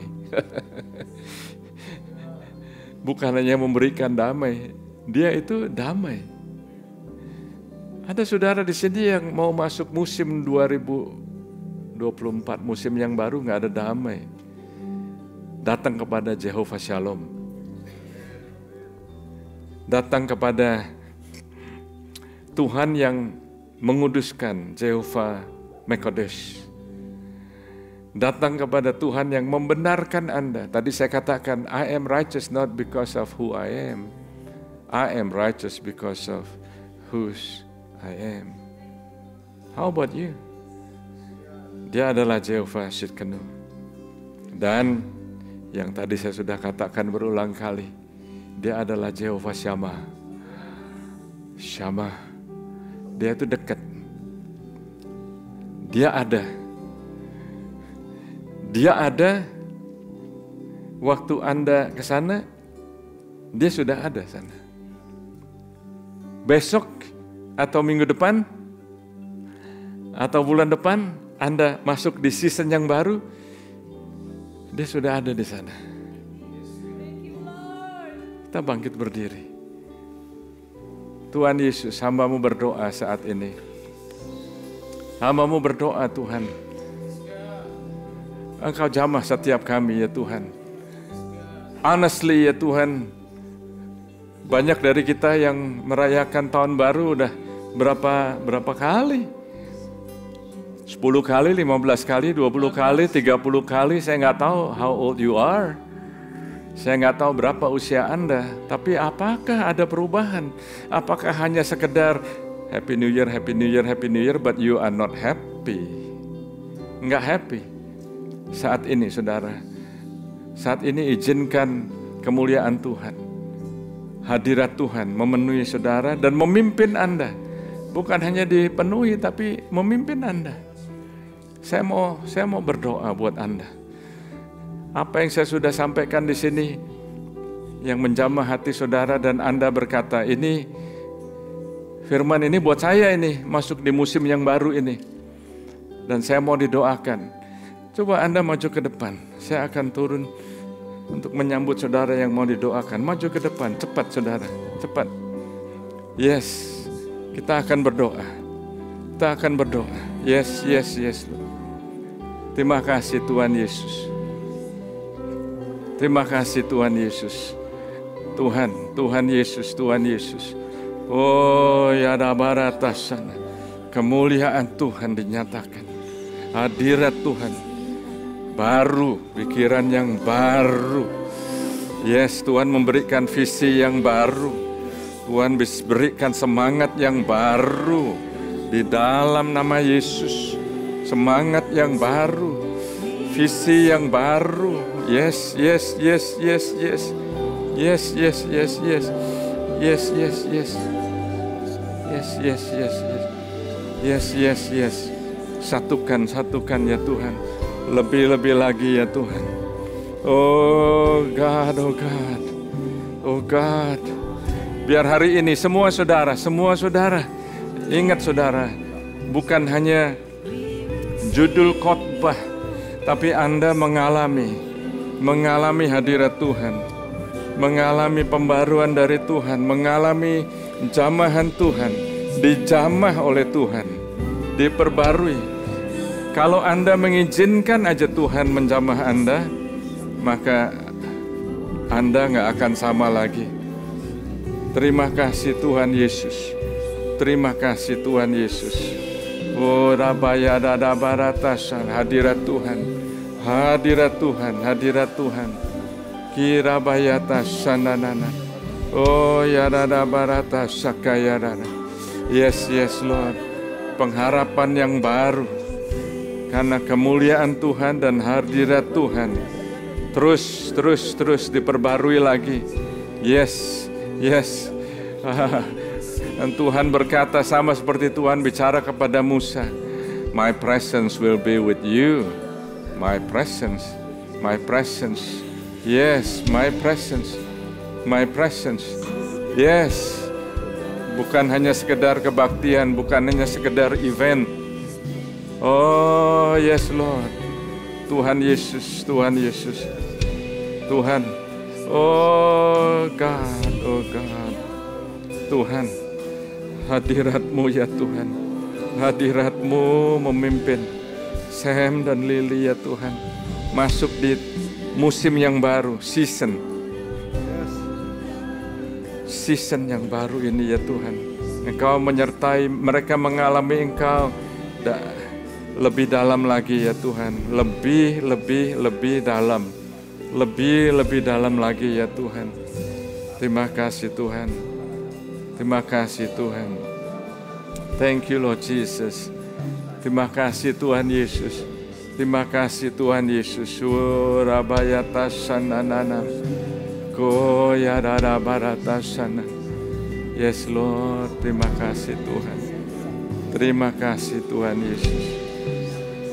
bukan hanya memberikan damai, Dia itu damai. Ada saudara di sini yang mau masuk musim 2024, musim yang baru nggak ada damai. Datang kepada Jehovah Shalom. Datang kepada Tuhan yang menguduskan, Jehovah Mekodesh. Datang kepada Tuhan yang membenarkan Anda. Tadi saya katakan, I am righteous not because of who I am. I am righteous because of whose I am. How about you? Dia adalah Jehovah Tsidkenu. Dan yang tadi saya sudah katakan berulang kali, Dia adalah Jehovah Shammah. Shammah. Dia itu dekat. Dia ada. Dia ada waktu Anda ke sana, Dia sudah ada sana. Besok atau minggu depan atau bulan depan Anda masuk di season yang baru, Dia sudah ada di sana. Kita bangkit berdiri. Tuhan Yesus, hamba-Mu berdoa saat ini. Hamba-Mu berdoa, Tuhan. Engkau jamah setiap kami ya Tuhan. Honestly ya Tuhan, banyak dari kita yang merayakan tahun baru udah berapa kali? 10 kali, 15 kali, 20 kali, 30 kali, saya nggak tahu how old you are. Saya nggak tahu berapa usia Anda, tapi apakah ada perubahan? Apakah hanya sekedar Happy New Year, Happy New Year, Happy New Year, but you are not happy? Nggak happy. Saat ini saudara, saat ini izinkan kemuliaan Tuhan, hadirat Tuhan memenuhi saudara dan memimpin Anda. Bukan hanya dipenuhi tapi memimpin Anda. Saya mau berdoa buat Anda. Apa yang saya sudah sampaikan di sini yang menjamah hati saudara dan Anda berkata, ini firman ini buat saya ini masuk di musim yang baru ini. Dan saya mau didoakan. Coba Anda maju ke depan, saya akan turun untuk menyambut saudara yang mau didoakan. Maju ke depan, cepat saudara, cepat. Yes, kita akan berdoa. Kita akan berdoa. Yes. Terima kasih Tuhan Yesus. Terima kasih Tuhan Yesus. Tuhan Yesus. Oh ya dabaratasan. Kemuliaan Tuhan dinyatakan. Hadirat Tuhan. Baru, pikiran yang baru. Yes, Tuhan memberikan visi yang baru. Tuhan berikan semangat yang baru. Di dalam nama Yesus. Semangat yang baru. Visi yang baru. Yes. Satukan ya Tuhan. Lebih lagi ya Tuhan. Oh God. Biar hari ini semua saudara, ingat saudara, bukan hanya judul khotbah, tapi Anda mengalami hadirat Tuhan, mengalami pembaruan dari Tuhan, mengalami jamahan Tuhan, dijamah oleh Tuhan, diperbarui. Kalau Anda mengizinkan aja Tuhan menjamah Anda, maka Anda nggak akan sama lagi. Terima kasih Tuhan Yesus. Terima kasih Tuhan Yesus. Oh rabaya dada baratasan, hadirat Tuhan. Hadirat Tuhan. Kira bayata sananana. Oh ya dada barata sakaya dada. Yes Lord. Pengharapan yang baru. Karena kemuliaan Tuhan dan hadirat Tuhan terus diperbarui lagi. Yes. Dan Tuhan berkata sama seperti Tuhan bicara kepada Musa, My presence will be with you. My presence. Yes, my presence. Yes. Bukan hanya sekedar kebaktian, bukan hanya sekedar event. Oh yes Lord. Tuhan Yesus. Tuhan. Oh God, oh God. Tuhan, hadirat-Mu ya Tuhan. Hadirat-Mu memimpin Sam dan Lily ya Tuhan. Masuk di musim yang baru, season yang baru ini ya Tuhan. Engkau menyertai mereka mengalami Engkau lebih dalam lagi ya Tuhan. Lebih dalam. Lebih dalam lagi ya Tuhan. Terima kasih Tuhan. Terima kasih Tuhan. Thank you Lord Jesus. Terima kasih Tuhan Yesus. Terima kasih Tuhan Yesus. Surabayatasananana. Koyadadabaratasanana. Yes Lord, terima kasih Tuhan. Terima kasih Tuhan Yesus.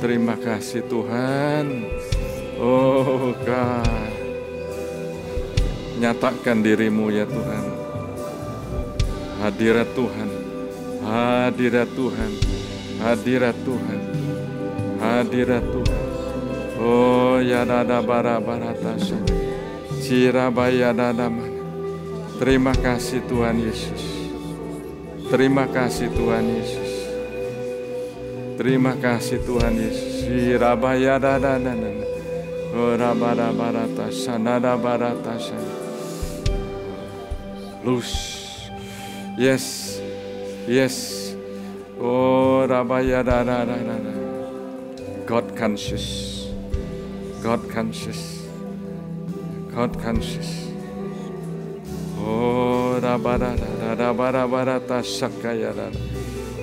Terima kasih Tuhan. Oh God. Nyatakan diri-Mu ya Tuhan. Hadirat Tuhan. Hadirat Tuhan. Hadirat Tuhan. Hadirat Tuhan. Oh ya dada bara-baratasa. Cirabaya dadaman. Terima kasih Tuhan Yesus. Terima kasih Tuhan Yesus. Terima kasih Tuhan Yesus. Cirabaya dadanan. Oh rabara-baratasa. Nada baratasa. Loose. Yes. Yes. Oh rabaya dadanan. God conscious. God conscious. God conscious. Oh rabara sakaya dada.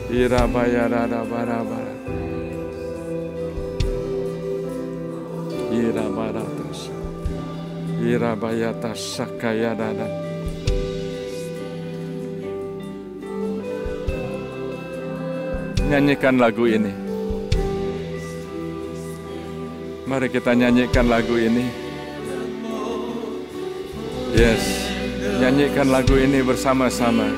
Irabaya dada bara. Irabaya sakaya dada. Nyanyikan lagu ini. Mari kita nyanyikan lagu ini. Yes, nyanyikan lagu ini bersama-sama.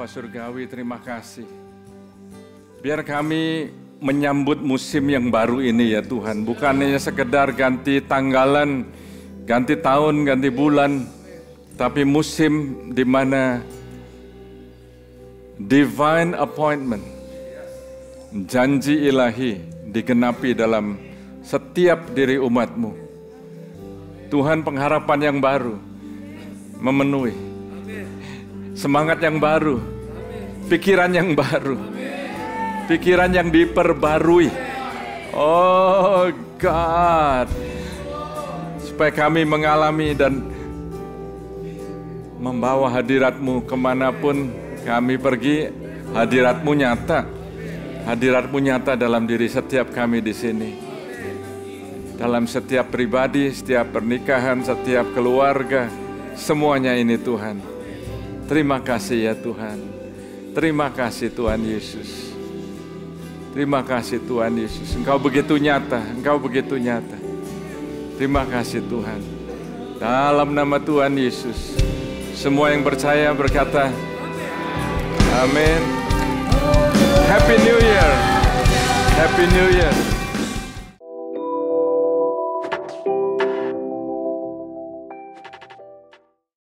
Surgawi, terima kasih. Biar kami menyambut musim yang baru ini ya Tuhan. Bukan hanya sekedar ganti tanggalan, ganti tahun, ganti bulan. Tapi musim di mana divine appointment, janji ilahi digenapi dalam setiap diri umat-Mu. Tuhan, pengharapan yang baru memenuhi. Semangat yang baru, pikiran yang baru, pikiran yang diperbarui. Oh God, supaya kami mengalami dan membawa hadirat-Mu kemanapun kami pergi. Hadirat-Mu nyata, hadirat-Mu nyata dalam diri setiap kami di sini, dalam setiap pribadi, setiap pernikahan, setiap keluarga, semuanya ini Tuhan. Terima kasih ya Tuhan. Terima kasih Tuhan Yesus. Terima kasih Tuhan Yesus. Engkau begitu nyata, Engkau begitu nyata. Terima kasih Tuhan. Dalam nama Tuhan Yesus, semua yang percaya berkata, amin. Happy New Year. Happy New Year.